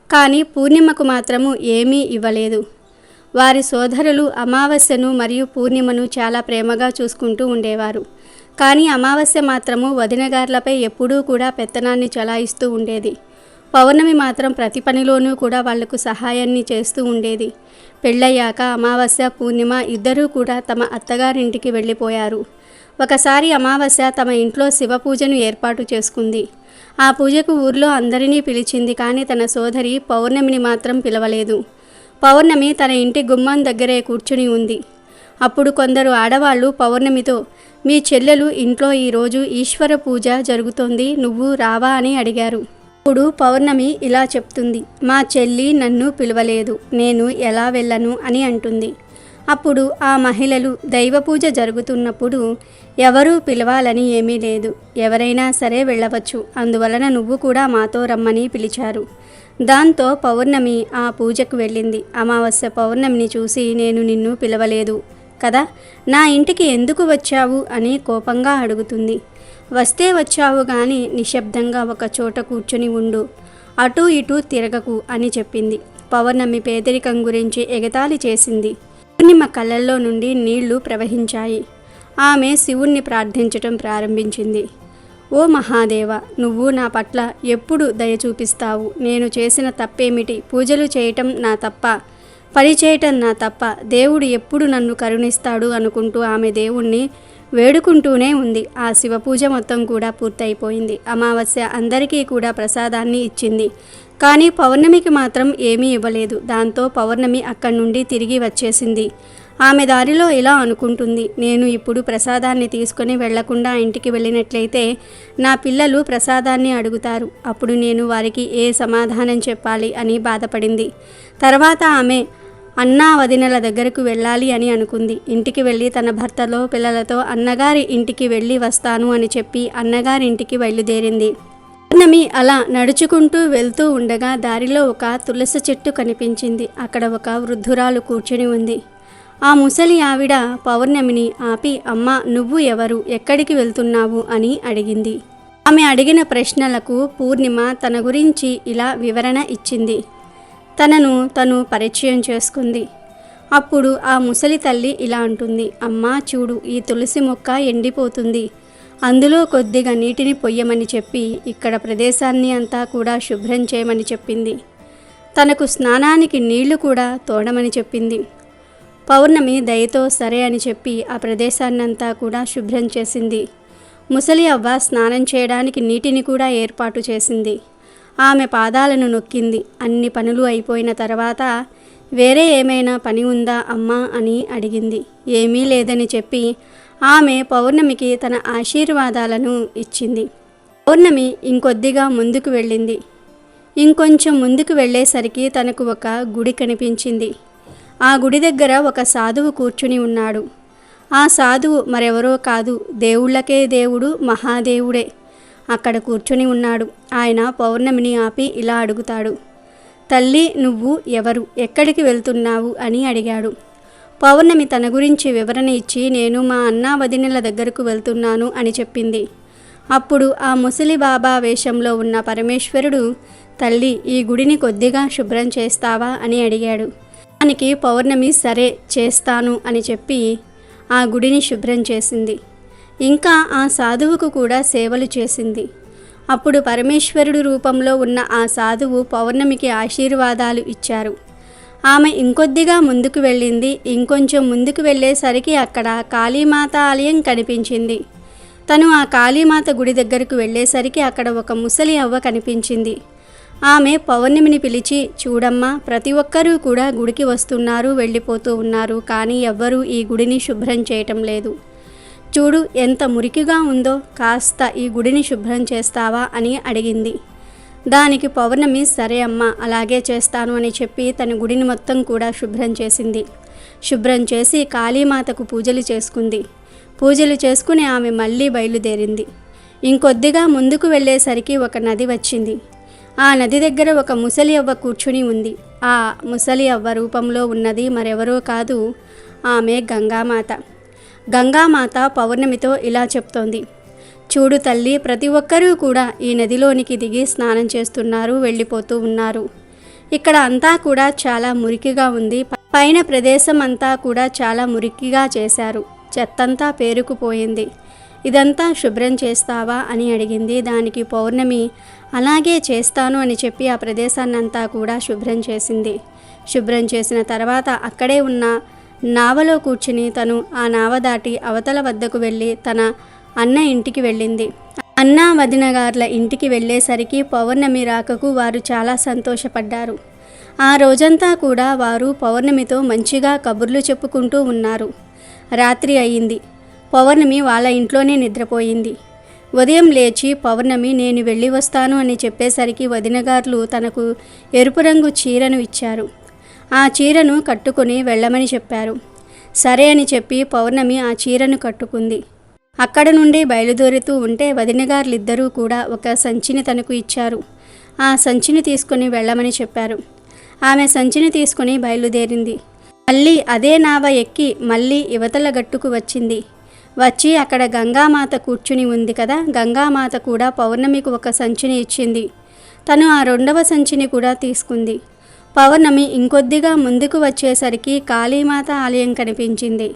కానీ పూర్ణిమకు మాత్రము ఏమీ ఇవ్వలేదు. వారి సోదరులు అమావాస్యను మరియు పూర్ణిమను చాలా ప్రేమగా చూసుకుంటూ ఉండేవారు. కానీ అమావాస్య మాత్రము వదినగార్లపై ఎప్పుడూ కూడా పెత్తనాన్ని చలాయిస్తూ ఉండేది. పౌర్ణమి మాత్రం ప్రతి పనిలోనూ కూడా వాళ్లకు సహాయాన్ని చేస్తూ ఉండేది. పెళ్ళయ్యాక అమావాస్య పూర్ణిమ ఇద్దరూ కూడా తమ అత్తగారింటికి వెళ్ళిపోయారు. ఒకసారి అమావాస్య తమ ఇంట్లో శివ పూజను ఏర్పాటు చేసుకుంది. ఆ పూజకు ఊర్లో అందరినీ పిలిచింది. కానీ తన సోదరి పౌర్ణమిని మాత్రం పిలవలేదు. పౌర్ణమి తన ఇంటి గుమ్మం దగ్గరే కూర్చుని ఉంది. అప్పుడు కొందరు ఆడవాళ్ళు పౌర్ణమితో, మీ చెల్లెలు ఇంట్లో ఈరోజు ఈశ్వర పూజ జరుగుతోంది, నువ్వు రావా అని అడిగారు. అప్పుడు పౌర్ణమి ఇలా చెప్తుంది, మా చెల్లి నన్ను పిలవలేదు, నేను ఎలా వెళ్ళను అని అంటుంది. అప్పుడు ఆ మహిళలు, దైవ పూజ జరుగుతున్నప్పుడు ఎవరూ పిలవాలని ఏమీ లేదు, ఎవరైనా సరే వెళ్ళవచ్చు, అందువలన నువ్వు కూడా మాతో రమ్మని పిలిచారు. దాంతో పౌర్ణమి ఆ పూజకు వెళ్ళింది. అమావాస్య పౌర్ణమిని చూసి, నేను నిన్ను పిలవలేదు కదా, నా ఇంటికి ఎందుకు వచ్చావు అని కోపంగా అడుగుతుంది. వస్తే వచ్చావు కానీ నిశ్శబ్దంగా ఒక చోట కూర్చుని ఉండు, అటూ ఇటూ తిరగకు అని చెప్పింది. పౌర్ణమి పేదరికం గురించి ఎగతాళి చేసింది. పూర్ణిమ కళ్ళల్లో నుండి నీళ్లు ప్రవహించాయి. ఆమె శివుణ్ణి ప్రార్థించటం ప్రారంభించింది. ఓ మహాదేవ, నువ్వు నా పట్ల ఎప్పుడు దయ చూపిస్తావు? నేను చేసిన తప్పేమిటి? పూజలు చేయటం నా తప్ప, పని చేయటం నా తప్ప, దేవుడు ఎప్పుడు నన్ను కరుణిస్తాడు అనుకుంటూ ఆమె దేవుణ్ణి వేడుకుంటూనే ఉంది. ఆ శివ పూజ మొత్తం కూడా పూర్తయిపోయింది. అమావాస్య అందరికీ కూడా ప్రసాదాన్ని ఇచ్చింది. కానీ పౌర్ణమికి మాత్రం ఏమీ ఇవ్వలేదు. దాంతో పౌర్ణమి అక్కడి నుండి తిరిగి వచ్చేసింది. ఆమె దారిలో ఇలా అనుకుంటుంది, నేను ఇప్పుడు ప్రసాదాన్ని తీసుకొని వెళ్లకుండా ఇంటికి వెళ్ళినట్లయితే నా పిల్లలు ప్రసాదాన్ని అడుగుతారు, అప్పుడు నేను వారికి ఏ సమాధానం చెప్పాలి అని బాధపడింది. తర్వాత ఆమె అన్నా వదినల దగ్గరకు వెళ్ళాలి అని అనుకుంది. ఇంటికి వెళ్ళి తన భర్తలో పిల్లలతో అన్నగారి ఇంటికి వెళ్ళి వస్తాను అని చెప్పి అన్నగారి ఇంటికి బయలుదేరింది. పౌర్ణమి అలా నడుచుకుంటూ వెళ్తూ ఉండగా దారిలో ఒక తులసి చెట్టు కనిపించింది. అక్కడ ఒక వృద్ధురాలు కూర్చుని ఉంది. ఆ ముసలి ఆవిడ పౌర్ణమిని ఆపి, అమ్మా, నువ్వు ఎవరు, ఎక్కడికి వెళ్తున్నావు అని అడిగింది. ఆమె అడిగిన ప్రశ్నలకు పూర్ణిమ తన గురించి ఇలా వివరణ ఇచ్చింది. తనను తను పరిచయం చేసుకుంది. అప్పుడు ఆ ముసలి తల్లి ఇలా అంటుంది, అమ్మా చూడు, ఈ తులసి మొక్క ఎండిపోతుంది, అందులో కొద్దిగా నీటిని పొయ్యమని చెప్పి ఇక్కడ ప్రదేశాన్ని అంతా కూడా శుభ్రం చేయమని చెప్పింది. తనకు స్నానానికి నీళ్లు కూడా తోడమని చెప్పింది. పౌర్ణమి దయతో సరే అని చెప్పి ఆ ప్రదేశాన్నంతా కూడా శుభ్రం చేసింది. ముసలి అవ్వ స్నానం చేయడానికి నీటిని కూడా ఏర్పాటు చేసింది. ఆమె పాదాలను నొక్కింది. అన్ని పనులు అయిపోయిన తర్వాత వేరే ఏమైనా పని ఉందా అమ్మా అని అడిగింది. ఏమీ లేదని చెప్పి ఆమె పౌర్ణమికి తన ఆశీర్వాదాలను ఇచ్చింది. పౌర్ణమి ఇంకొద్దిగా ముందుకు వెళ్ళింది. ఇంకొంచెం ముందుకు వెళ్ళేసరికి తనకు ఒక గుడి కనిపించింది. ఆ గుడి దగ్గర ఒక సాధువు కూర్చుని ఉన్నాడు. ఆ సాధువు మరెవరో కాదు, దేవుళ్ళకే దేవుడు మహాదేవుడే. అక్కడ కూర్చుని ఉన్నాడు. ఆయన పౌర్ణమిని ఆపి ఇలా అడుగుతాడు, తల్లి, నువ్వు ఎవరు, ఎక్కడికి వెళ్తున్నావు అని అడిగాడు. పౌర్ణమి తన గురించి వివరణ ఇచ్చి, నేను మా అన్నా వదినల దగ్గరకు వెళ్తున్నాను అని చెప్పింది. అప్పుడు ఆ ముసలి బాబా వేషంలో ఉన్న పరమేశ్వరుడు, తల్లి, ఈ గుడిని కొద్దిగా శుభ్రం చేస్తావా అని అడిగాడు. దానికి పౌర్ణమి సరే చేస్తాను అని చెప్పి ఆ గుడిని శుభ్రం చేసింది. ఇంకా ఆ సాధువుకు కూడా సేవలు చేసింది. అప్పుడు పరమేశ్వరుడు రూపంలో ఉన్న ఆ సాధువు పౌర్ణమికి ఆశీర్వాదాలు ఇచ్చారు. ఆమె ఇంకొద్దిగా ముందుకు వెళ్ళింది. ఇంకొంచెం ముందుకు వెళ్ళేసరికి అక్కడ కాళీమాత ఆలయం కనిపించింది. తను ఆ కాళీమాత గుడి దగ్గరకు వెళ్ళేసరికి అక్కడ ఒక ముసలి అవ్వ కనిపించింది. ఆమె పౌర్ణమిని పిలిచి, చూడమ్మా, ప్రతి ఒక్కరూ కూడా గుడికి వస్తున్నారు, వెళ్ళిపోతూ ఉన్నారు, కానీ ఎవ్వరూ ఈ గుడిని శుభ్రం చేయటం లేదు. చూడు ఎంత మురికిగా ఉందో, కాస్త ఈ గుడిని శుభ్రం చేస్తావా అని అడిగింది. దానికి పౌర్ణమి సరే అమ్మా, అలాగే చేస్తాను అని చెప్పి తన గుడిని మొత్తం కూడా శుభ్రం చేసింది. శుభ్రం చేసి కాళీమాతకు పూజలు చేసుకుంది. పూజలు చేసుకుని ఆమె మళ్ళీ బయలుదేరింది. ఇంకొద్దిగా ముందుకు వెళ్ళేసరికి ఒక నది వచ్చింది. ఆ నది దగ్గర ఒక ముసలి అవ్వ కూర్చుని ఉంది. ఆ ముసలి అవ్వ రూపంలో ఉన్నది మరెవరో కాదు, ఆమె గంగామాత. గంగామాత పౌర్ణమితో ఇలా చెప్తోంది, చూడు తల్లి, ప్రతి ఒక్కరూ కూడా ఈ నదిలోనికి దిగి స్నానం చేస్తున్నారు, వెళ్ళిపోతూ ఉన్నారు. ఇక్కడ అంతా కూడా చాలా మురికిగా ఉంది. పైన ప్రదేశం అంతా కూడా చాలా మురికిగా చేశారు. చెత్తంతా పేరుకుపోయింది. ఇదంతా శుభ్రం చేస్తావా అని అడిగింది. దానికి పౌర్ణమి అలాగే చేస్తాను అని చెప్పి ఆ ప్రదేశాన్నంతా కూడా శుభ్రం చేసింది. శుభ్రం చేసిన తర్వాత అక్కడే ఉన్న నావలో కూర్చుని తను ఆ నావ దాటి అవతల వద్దకు వెళ్ళి తన అన్న ఇంటికి వెళ్ళింది. అన్నా వదిన గార్ల ఇంటికి వెళ్ళేసరికి పౌర్ణమి రాకకు వారు చాలా సంతోషపడ్డారు. ఆ రోజంతా కూడా వారు పౌర్ణమితో మంచిగా కబుర్లు చెప్పుకుంటూ ఉన్నారు. రాత్రి అయింది. పౌర్ణమి వాళ్ళ ఇంట్లోనే నిద్రపోయింది. ఉదయం లేచి పౌర్ణమి, నేను వెళ్ళి వస్తాను అని చెప్పేసరికి వదినగారులు తనకు ఎరుపు రంగు చీరను ఇచ్చారు. ఆ చీరను కట్టుకొని వెళ్ళమని చెప్పారు. సరే అని చెప్పి పౌర్ణమి ఆ చీరను కట్టుకుంది. అక్కడ నుండి బయలుదేరుతూ ఉంటే వదినగారులిద్దరూ కూడా ఒక సంచిని తనకు ఇచ్చారు. ఆ సంచిని తీసుకొని వెళ్ళమని చెప్పారు. ఆమె సంచిని తీసుకొని బయలుదేరింది. మళ్ళీ అదే నావ ఎక్కి మళ్ళీ ఇవతల గట్టుకు వచ్చింది. వచ్చి అక్కడ గంగామాత కూర్చుని ఉంది కదా, గంగామాత కూడా పౌర్ణమికి ఒక సంచిని ఇచ్చింది. తను ఆ రెండవ సంచిని కూడా తీసుకుంది. పౌర్ణమి ఇంకొద్దిగా ముందుకు వచ్చేసరికి కాళీమాత ఆలయం కనిపించింది.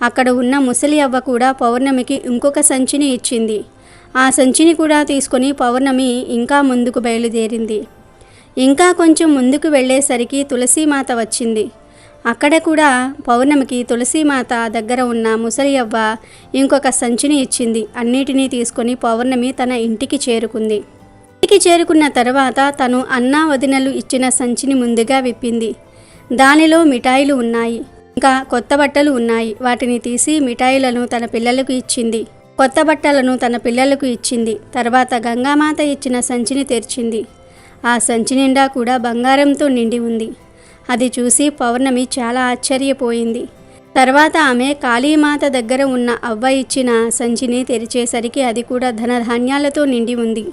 అక్కడ ఉన్న ముసలి అవ్వ కూడా పౌర్ణమికి ఇంకొక సంచిని ఇచ్చింది. ఆ సంచిని కూడా తీసుకొని పౌర్ణమి ఇంకా ముందుకు బయలుదేరింది. ఇంకా కొంచెం ముందుకు వెళ్ళేసరికి తులసీమాత వచ్చింది. అక్కడ కూడా పౌర్ణమికి తులసీమాత దగ్గర ఉన్న ముసలి అవ్వ ఇంకొక సంచిని ఇచ్చింది. అన్నిటినీ తీసుకొని పౌర్ణమి తన ఇంటికి చేరుకుంది. ఇంటికి చేరుకున్న తర్వాత తను అన్నా వదినలు ఇచ్చిన సంచిని ముందుగా విప్పింది. దానిలో మిఠాయిలు ఉన్నాయి, ఇంకా కొత్త బట్టలు ఉన్నాయి. వాటిని తీసి మిఠాయిలను తన పిల్లలకు ఇచ్చింది. కొత్త బట్టలను తన పిల్లలకు ఇచ్చింది. తర్వాత గంగామాత ఇచ్చిన సంచిని తెరిచింది. ఆ సంచి నిండా కూడా బంగారంతో నిండి ఉంది. అది చూసి పౌర్ణమి చాలా ఆశ్చర్యపోయింది. తర్వాత ఆమె కాళీమాత దగ్గర ఉన్న అవ్వ ఇచ్చిన సంచిని తెరిచేసరికి అది కూడా ధనధాన్యాలతో నిండి ఉంది.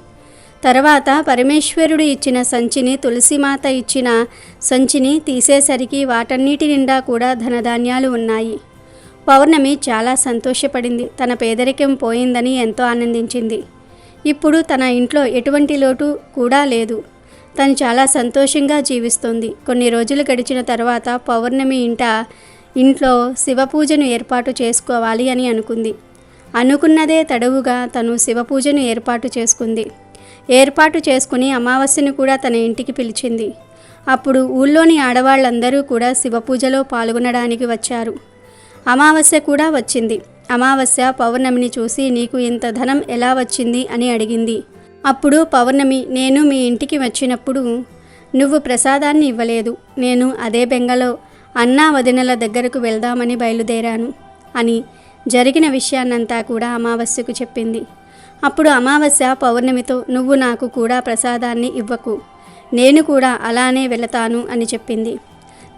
తర్వాత పరమేశ్వరుడు ఇచ్చిన సంచిని, తులసిమాత ఇచ్చిన సంచిని తీసేసరికి వాటన్నిటి నిండా కూడా ధనధాన్యాలు ఉన్నాయి. పౌర్ణమి చాలా సంతోషపడింది. తన పేదరికం పోయిందని ఎంతో ఆనందించింది. ఇప్పుడు తన ఇంట్లో ఎటువంటి లోటు కూడా లేదు. తను చాలా సంతోషంగా జీవిస్తుంది. కొన్ని రోజులు గడిచిన తర్వాత పౌర్ణమి ఇంట్లో శివపూజను ఏర్పాటు చేసుకోవాలి అని అనుకుంది. అనుకున్నదే తడవుగా తను శివపూజను ఏర్పాటు చేసుకుని అమావాస్యను కూడా తన ఇంటికి పిలిచింది. అప్పుడు ఊళ్ళోని ఆడవాళ్ళందరూ కూడా శివపూజలో పాల్గొనడానికి వచ్చారు. అమావాస్య కూడా వచ్చింది. అమావాస్య పౌర్ణమిని చూసి, నీకు ఇంత ధనం ఎలా వచ్చింది అని అడిగింది. అప్పుడు పౌర్ణమి, నేను మీ ఇంటికి వచ్చినప్పుడు నువ్వు ప్రసాదాన్ని ఇవ్వలేదు. నేను అదే బెంగలో అన్నా వదినల దగ్గరకు వెళ్దామని బయలుదేరాను అని జరిగిన విషయాన్నంతా కూడా అమావాస్యకు చెప్పింది. అప్పుడు అమావాస్య పౌర్ణమితో, నువ్వు నాకు కూడా ప్రసాదాన్ని ఇవ్వకు, నేను కూడా అలానే వెళతాను అని చెప్పింది.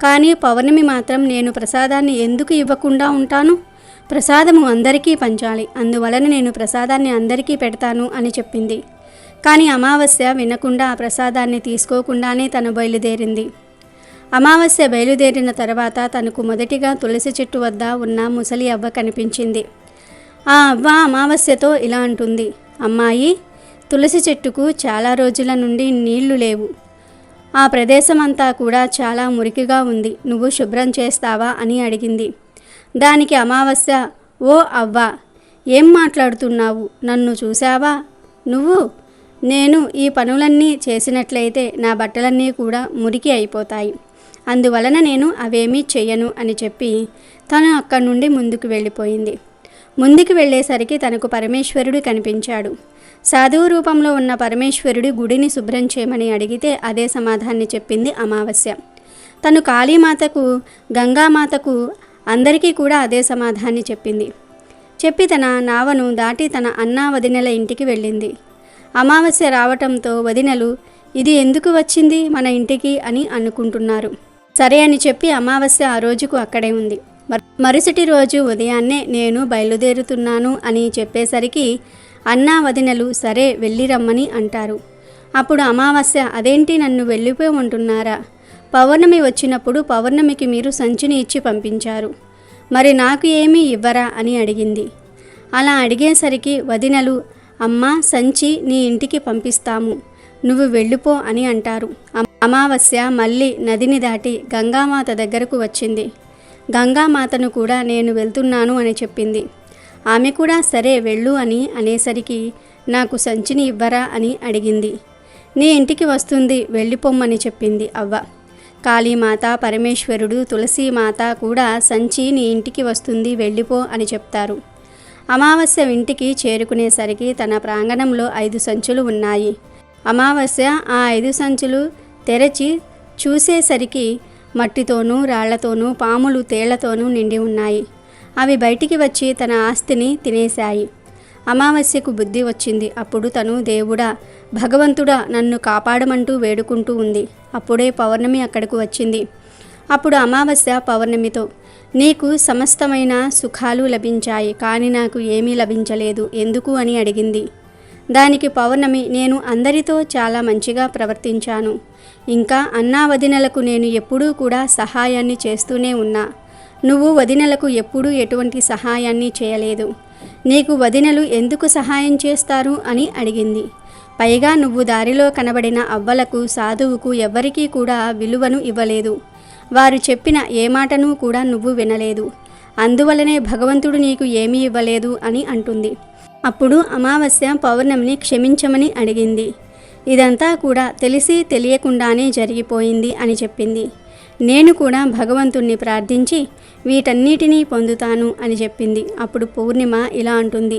కానీ పౌర్ణమి మాత్రం, నేను ప్రసాదాన్ని ఎందుకు ఇవ్వకుండా ఉంటాను? ప్రసాదము అందరికీ పంచాలి, అందువలన నేను ప్రసాదాన్ని అందరికీ పెడతాను అని చెప్పింది. కానీ అమావాస్య వినకుండా ఆ ప్రసాదాన్ని తీసుకోకుండానే తను బయలుదేరింది. అమావాస్య బయలుదేరిన తర్వాత తనకు మొదటిగా తులసి చెట్టు వద్ద ఉన్న ముసలి అవ్వ కనిపించింది. ఆ అవ్వ అమావాస్యతో ఇలా అంటుంది, అమ్మాయి, తులసి చెట్టుకు చాలా రోజుల నుండి నీళ్లు లేవు. ఆ ప్రదేశం అంతా కూడా చాలా మురికిగా ఉంది. నువ్వు శుభ్రం చేస్తావా అని అడిగింది. దానికి అమావాస్య, ఓ అవ్వ, ఏం మాట్లాడుతున్నావు? నన్ను చూసావా నువ్వు? నేను ఈ పనులన్నీ చేసినట్లయితే నా బట్టలన్నీ కూడా మురికి అయిపోతాయి. అందువలన నేను అవేమీ చెయ్యను అని చెప్పి తను అక్కడి నుండి ముందుకు వెళ్ళిపోయింది. ముందుకు వెళ్ళేసరికి తనకు పరమేశ్వరుడు కనిపించాడు. సాధువు రూపంలో ఉన్న పరమేశ్వరుడు గుడిని శుభ్రం చేయమని అడిగితే అదే సమాధాన్ని చెప్పింది అమావాస్య. తను కాళీమాతకు, గంగామాతకు, అందరికీ కూడా అదే సమాధాన్ని చెప్పి తన నావను దాటి తన అన్నా వదినల ఇంటికి వెళ్ళింది. అమావాస్య రావటంతో వదినలు, ఇది ఎందుకు వచ్చింది మన ఇంటికి అని అనుకుంటున్నారు. సరే అని చెప్పి అమావాస్య ఆ రోజుకు అక్కడే ఉంది. మరుసటి రోజు ఉదయాన్నే నేను బయలుదేరుతున్నాను అని చెప్పేసరికి అన్నా వదినలు సరే వెళ్ళిరమ్మని అంటారు. అప్పుడు అమావాస్య, అదేంటి నన్ను వెళ్ళిపోమంటున్నారా? పౌర్ణమి వచ్చినప్పుడు పౌర్ణమికి మీరు సంచిని ఇచ్చి పంపించారు, మరి నాకు ఏమీ ఇవ్వరా అని అడిగింది. అలా అడిగేసరికి వదినలు, అమ్మా, సంచి నీ ఇంటికి పంపిస్తాము, నువ్వు వెళ్ళిపో అని అంటారు. అమావాస్య మళ్ళీ నదిని దాటి గంగామాత దగ్గరకు వచ్చింది. గంగామాతను కూడా నేను వెళ్తున్నాను అని చెప్పింది. ఆమె కూడా సరే వెళ్ళు అని అనేసరికి నాకు సంచిని ఇవ్వరా అని అడిగింది. నీ ఇంటికి వస్తుంది, వెళ్ళిపోమ్మని చెప్పింది అవ్వ. కాళీమాత, పరమేశ్వరుడు, తులసీమాత కూడా సంచి నీ ఇంటికి వస్తుంది, వెళ్ళిపో అని చెప్తారు. అమావాస్య ఇంటికి చేరుకునేసరికి తన ప్రాంగణంలో 5 సంచులు ఉన్నాయి. అమావాస్య ఆ 5 సంచులు తెరచి చూసేసరికి మట్టితోనూ రాళ్లతోనూ పాములు తేళ్లతోనూ నిండి ఉన్నాయి. అవి బయటికి వచ్చి తన ఆస్తిని తినేశాయి. అమావాస్యకు బుద్ధి వచ్చింది. అప్పుడు తను, దేవుడా, భగవంతుడా, నన్ను కాపాడమంటూ వేడుకుంటూ ఉంది. అప్పుడే పౌర్ణమి అక్కడకు వచ్చింది. అప్పుడు అమావాస్య పౌర్ణమితో, నీకు సమస్తమైన సుఖాలు లభించాయి, కానీ నాకు ఏమీ లభించలేదు, ఎందుకు అని అడిగింది. దానికి పౌర్ణమి, నేను అందరితో చాలా మంచిగా ప్రవర్తించాను. ఇంకా అన్నా వదినలకు నేను ఎప్పుడూ కూడా సహాయాన్ని చేస్తూనే ఉన్నా. నువ్వు వదినలకు ఎప్పుడూ ఎటువంటి సహాయాన్ని చేయలేదు. నీకు వదినలు ఎందుకు సహాయం చేస్తారు అని అడిగింది. పైగా నువ్వు దారిలో కనబడిన అవ్వలకు, సాధువుకు ఎవ్వరికీ కూడా విలువను ఇవ్వలేదు. వారు చెప్పిన ఏ మాటను కూడా నువ్వు వినలేదు. అందువలనే భగవంతుడు నీకు ఏమీ ఇవ్వలేదు అని అంటుంది. అప్పుడు అమావాస్య పౌర్ణమిని క్షమించమని అడిగింది. ఇదంతా కూడా తెలిసి తెలియకుండానే జరిగిపోయింది అని చెప్పింది. నేను కూడా భగవంతుణ్ణి ప్రార్థించి వీటన్నిటినీ పొందుతాను అని చెప్పింది. అప్పుడు పూర్ణిమ ఇలా అంటుంది,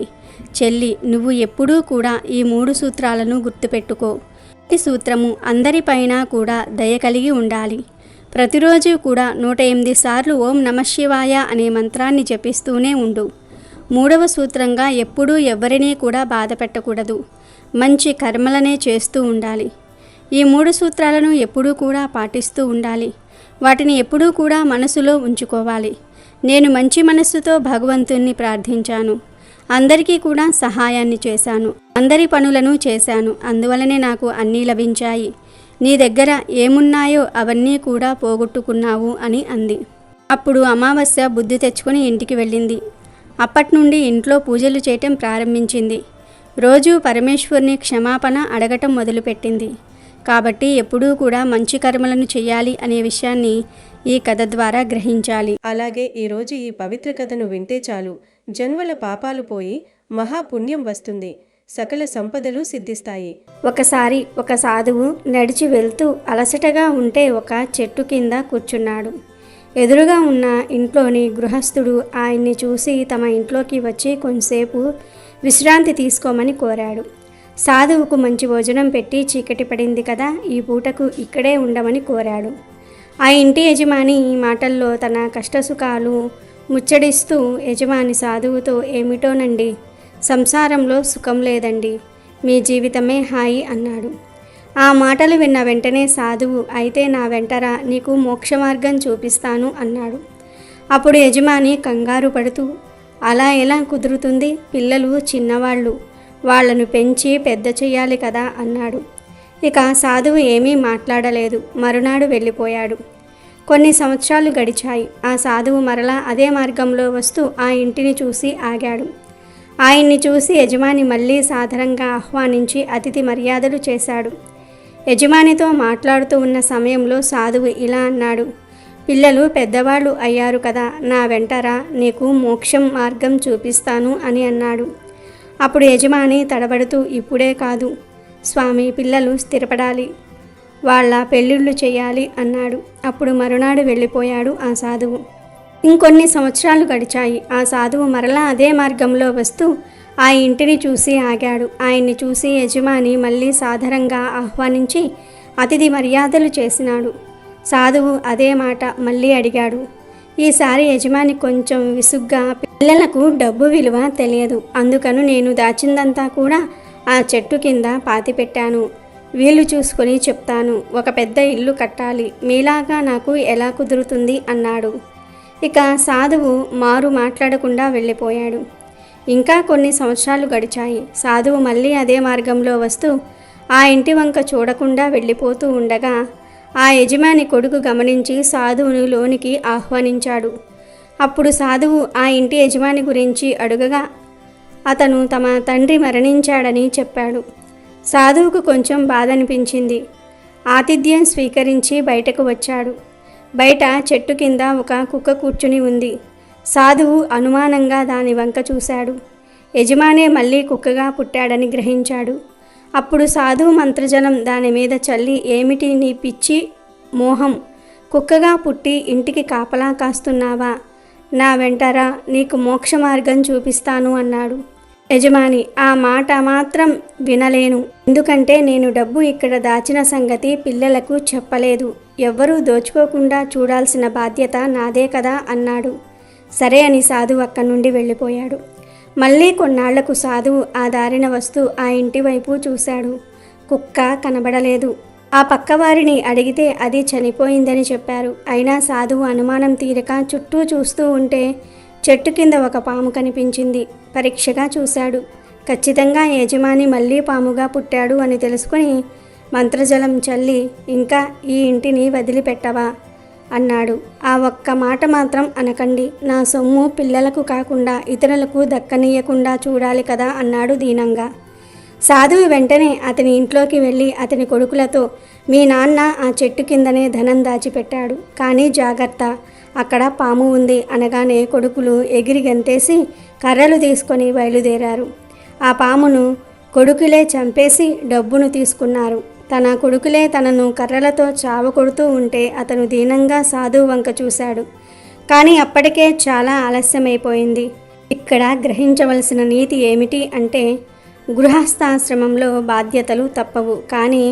చెల్లి, నువ్వు ఎప్పుడూ కూడా ఈ 3 సూత్రాలను గుర్తుపెట్టుకో. ఈ సూత్రము అందరిపైన కూడా దయ కలిగి ఉండాలి. ప్రతిరోజు కూడా 108 సార్లు ఓం నమఃశివాయ అనే మంత్రాన్ని జపిస్తూనే ఉండు. 3వ సూత్రంగా ఎప్పుడూ ఎవ్వరినీ కూడా బాధ పెట్టకూడదు. మంచి కర్మలనే చేస్తూ ఉండాలి. ఈ 3 సూత్రాలను ఎప్పుడూ కూడా పాటిస్తూ ఉండాలి. వాటిని ఎప్పుడూ కూడా మనసులో ఉంచుకోవాలి. నేను మంచి మనస్సుతో భగవంతుణ్ణి ప్రార్థించాను. అందరికీ కూడా సహాయాన్ని చేశాను. అందరి పనులను చేశాను. అందువలనే నాకు అన్నీ లభించాయి. నీ దగ్గర ఏమున్నాయో అవన్నీ కూడా పోగొట్టుకున్నావు అని అంది. అప్పుడు అమావాస్య బుద్ధి తెచ్చుకొని ఇంటికి వెళ్ళింది. అప్పటి నుండి ఇంట్లో పూజలు చేయటం ప్రారంభించింది. రోజు పరమేశ్వరుని క్షమాపణ అడగటం మొదలుపెట్టింది. కాబట్టి ఎప్పుడూ కూడా మంచి కర్మలను చేయాలి అనే విషయాన్ని ఈ కథ ద్వారా గ్రహించాలి. అలాగే ఈరోజు ఈ పవిత్ర కథను వింటే చాలు, జన్మల పాపాలు పోయి మహాపుణ్యం వస్తుంది, సకల సంపదలు సిద్ధిస్తాయి. ఒకసారి ఒక సాధువు నడిచి వెళ్తూ అలసటగా ఉంటే ఒక చెట్టు కింద కూర్చున్నాడు. ఎదురుగా ఉన్న ఇంట్లోని గృహస్థుడు ఆయన్ని చూసి తమ ఇంట్లోకి వచ్చి కొంతసేపు విశ్రాంతి తీసుకోమని కోరాడు. సాధువుకు మంచి భోజనం పెట్టి చీకటి పడింది కదా, ఈ పూటకు ఇక్కడే ఉండమని కోరాడు. ఆ ఇంటి యజమాని ఈ మాటల్లో తన కష్టసుఖాలు ముచ్చడిస్తూ యజమాని సాధువుతో, ఏమిటోనండి, సంసారంలో సుఖం లేదండి, మీ జీవితమే హాయి అన్నాడు. ఆ మాటలు విన్న వెంటనే సాధువు, అయితే నా వెంటరా, నీకు మోక్ష మార్గం చూపిస్తాను అన్నాడు. అప్పుడు యజమాని కంగారు పడుతూ, అలా ఎలా కుదురుతుంది, పిల్లలు చిన్నవాళ్ళు, వాళ్లను పెంచి పెద్ద చెయ్యాలి కదా అన్నాడు. ఇక సాధువు ఏమీ మాట్లాడలేదు. మరునాడు వెళ్ళిపోయాడు. కొన్ని సంవత్సరాలు గడిచాయి. ఆ సాధువు మరలా అదే మార్గంలో వస్తూ ఆ ఇంటిని చూసి ఆగాడు. ఆయన్ని చూసి యజమాని మళ్ళీ సాధారణంగా ఆహ్వానించి అతిథి మర్యాదలు చేశాడు. యజమానితో మాట్లాడుతూ ఉన్న సమయంలో సాధువు ఇలా అన్నాడు, పిల్లలు పెద్దవాళ్ళు అయ్యారు కదా, నా వెంటరా, నీకు మోక్షం మార్గం చూపిస్తాను అని అన్నాడు. అప్పుడు యజమాని తడబడుతూ, ఇప్పుడే కాదు స్వామి, పిల్లలు స్థిరపడాలి, వాళ్ళ పెళ్ళిళ్ళు చేయాలి అన్నాడు. అప్పుడు మరునాడు వెళ్ళిపోయాడు ఆ సాధువు. ఇంకొన్ని సంవత్సరాలు గడిచాయి. ఆ సాధువు మరలా అదే మార్గంలో వస్తూ ఆ ఇంటిని చూసి ఆగాడు. ఆయన్ని చూసి యజమాని మళ్ళీ సాధారణంగా ఆహ్వానించి అతిథి మర్యాదలు చేసినాడు. సాధువు అదే మాట మళ్ళీ అడిగాడు. ఈసారి యజమాని కొంచెం విసుగ్గా, పిల్లలకు డబ్బు విలువ తెలియదు, అందుకను నేను దాచిందంతా కూడా ఆ చెట్టు కింద పాతిపెట్టాను, వీలు చూసుకొని చెప్తాను, ఒక పెద్ద ఇల్లు కట్టాలి, మీలాగా నాకు ఎలా కుదురుతుంది అన్నాడు. ఇక సాధువు మారు మాట్లాడకుండా వెళ్ళిపోయాడు. ఇంకా కొన్ని సంవత్సరాలు గడిచాయి. సాధువు మళ్ళీ అదే మార్గంలో వస్తూ ఆ ఇంటి వంక చూడకుండా వెళ్ళిపోతూ ఉండగా ఆ యజమాని కొడుకు గమనించి సాధువును లోనికి ఆహ్వానించాడు. అప్పుడు సాధువు ఆ ఇంటి యజమాని గురించి అడుగగా అతను తమ తండ్రి మరణించాడని చెప్పాడు. సాధువుకు కొంచెం బాధ అనిపించింది. ఆతిథ్యం స్వీకరించి బయటకు వచ్చాడు. బయట చెట్టు కింద ఒక కుక్క కూర్చుని ఉంది. సాధువు అనుమానంగా దాని వంక చూశాడు. యజమానే మళ్ళీ కుక్కగా పుట్టాడని గ్రహించాడు. అప్పుడు సాధువు మంత్రజలం దాని మీద చల్లి, ఏమిటి నీ పిచ్చి మోహం, కుక్కగా పుట్టి ఇంటికి కాపలా కాస్తున్నావా, నా వెంటరా, నీకు మోక్ష మార్గం చూపిస్తాను అన్నాడు. యజమాని, ఆ మాట మాత్రం వినలేను, ఎందుకంటే నేను డబ్బు ఇక్కడ దాచిన సంగతి పిల్లలకు చెప్పలేదు, ఎవ్వరూ దోచుకోకుండా చూడాల్సిన బాధ్యత నాదే కదా అన్నాడు. సరే అని సాధువు అక్కడి నుండి వెళ్ళిపోయాడు. మళ్ళీ కొన్నాళ్లకు సాధువు ఆ దారిన వస్తూ ఆ ఇంటి వైపు చూశాడు. కుక్క కనబడలేదు. ఆ పక్కవారిని అడిగితే అది చనిపోయిందని చెప్పారు. అయినా సాధువు అనుమానం తీరక చుట్టూ చూస్తూ ఉంటే చెట్టు కింద ఒక పాము కనిపించింది. పరీక్షగా చూశాడు. ఖచ్చితంగా యజమాని మళ్ళీ పాముగా పుట్టాడు అని తెలుసుకుని మంత్రజలం చల్లి, ఇంకా ఈ ఇంటిని వదిలిపెట్టవా అన్నాడు. ఆ ఒక్క మాట మాత్రం అనకండి, నా సొమ్ము పిల్లలకు కాకుండా ఇతరులకు దక్కనీయకుండా చూడాలి కదా అన్నాడు దీనంగా. సాధువు వెంటనే అతని ఇంట్లోకి వెళ్ళి అతని కొడుకులతో, మీ నాన్న ఆ చెట్టు కిందనే ధనం దాచిపెట్టాడు, కానీ జాగ్రత్త, అక్కడ పాము ఉంది అనగానే కొడుకులు ఎగిరి గంతేసి కర్రలు తీసుకొని బయలుదేరారు. ఆ పామును కొడుకులే చంపేసి డబ్బును తీసుకున్నారు. తన కొడుకులే తనను కర్రలతో చావకొడుతూ ఉంటే అతను దీనంగా సాధువు వంక చూశాడు. కానీ అప్పటికే చాలా ఆలస్యమైపోయింది. ఇక్కడ గ్రహించవలసిన నీతి ఏమిటి అంటే, గృహస్థాశ్రమంలో బాధ్యతలు తప్పవు, కానీ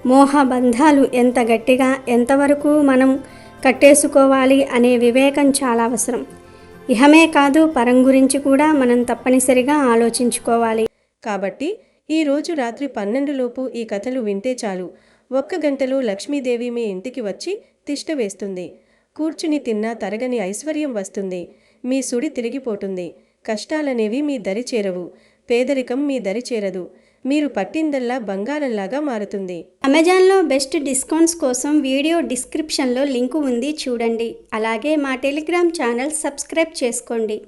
మోహబంధాలు ఎంత గట్టిగా ఎంతవరకు మనం కట్టేసుకోవాలి అనే వివేకం చాలా అవసరం. ఇహమే కాదు, పరం గురించి కూడా మనం తప్పనిసరిగా ఆలోచించుకోవాలి. కాబట్టి ఈరోజు రాత్రి 12 లోపు ఈ కథలు వింటే చాలు, 1 గంటలో లక్ష్మీదేవి మీ ఇంటికి వచ్చి తిష్ట వేస్తుంది. కూర్చుని తిన్నా తరగని ఐశ్వర్యం వస్తుంది. మీ సుడి తిరిగిపోతుంది. కష్టాలనేవి మీ దరి చేరవు. పేదరికం మీ దరి చేరదు. మీరు పట్టిందల్లా బంగారంలాగా మారుతుంది. అమెజాన్లో బెస్ట్ డిస్కౌంట్స్ కోసం వీడియో డిస్క్రిప్షన్లో లింకు ఉంది చూడండి. అలాగే మా టెలిగ్రామ్ ఛానల్ సబ్స్క్రైబ్ చేసుకోండి.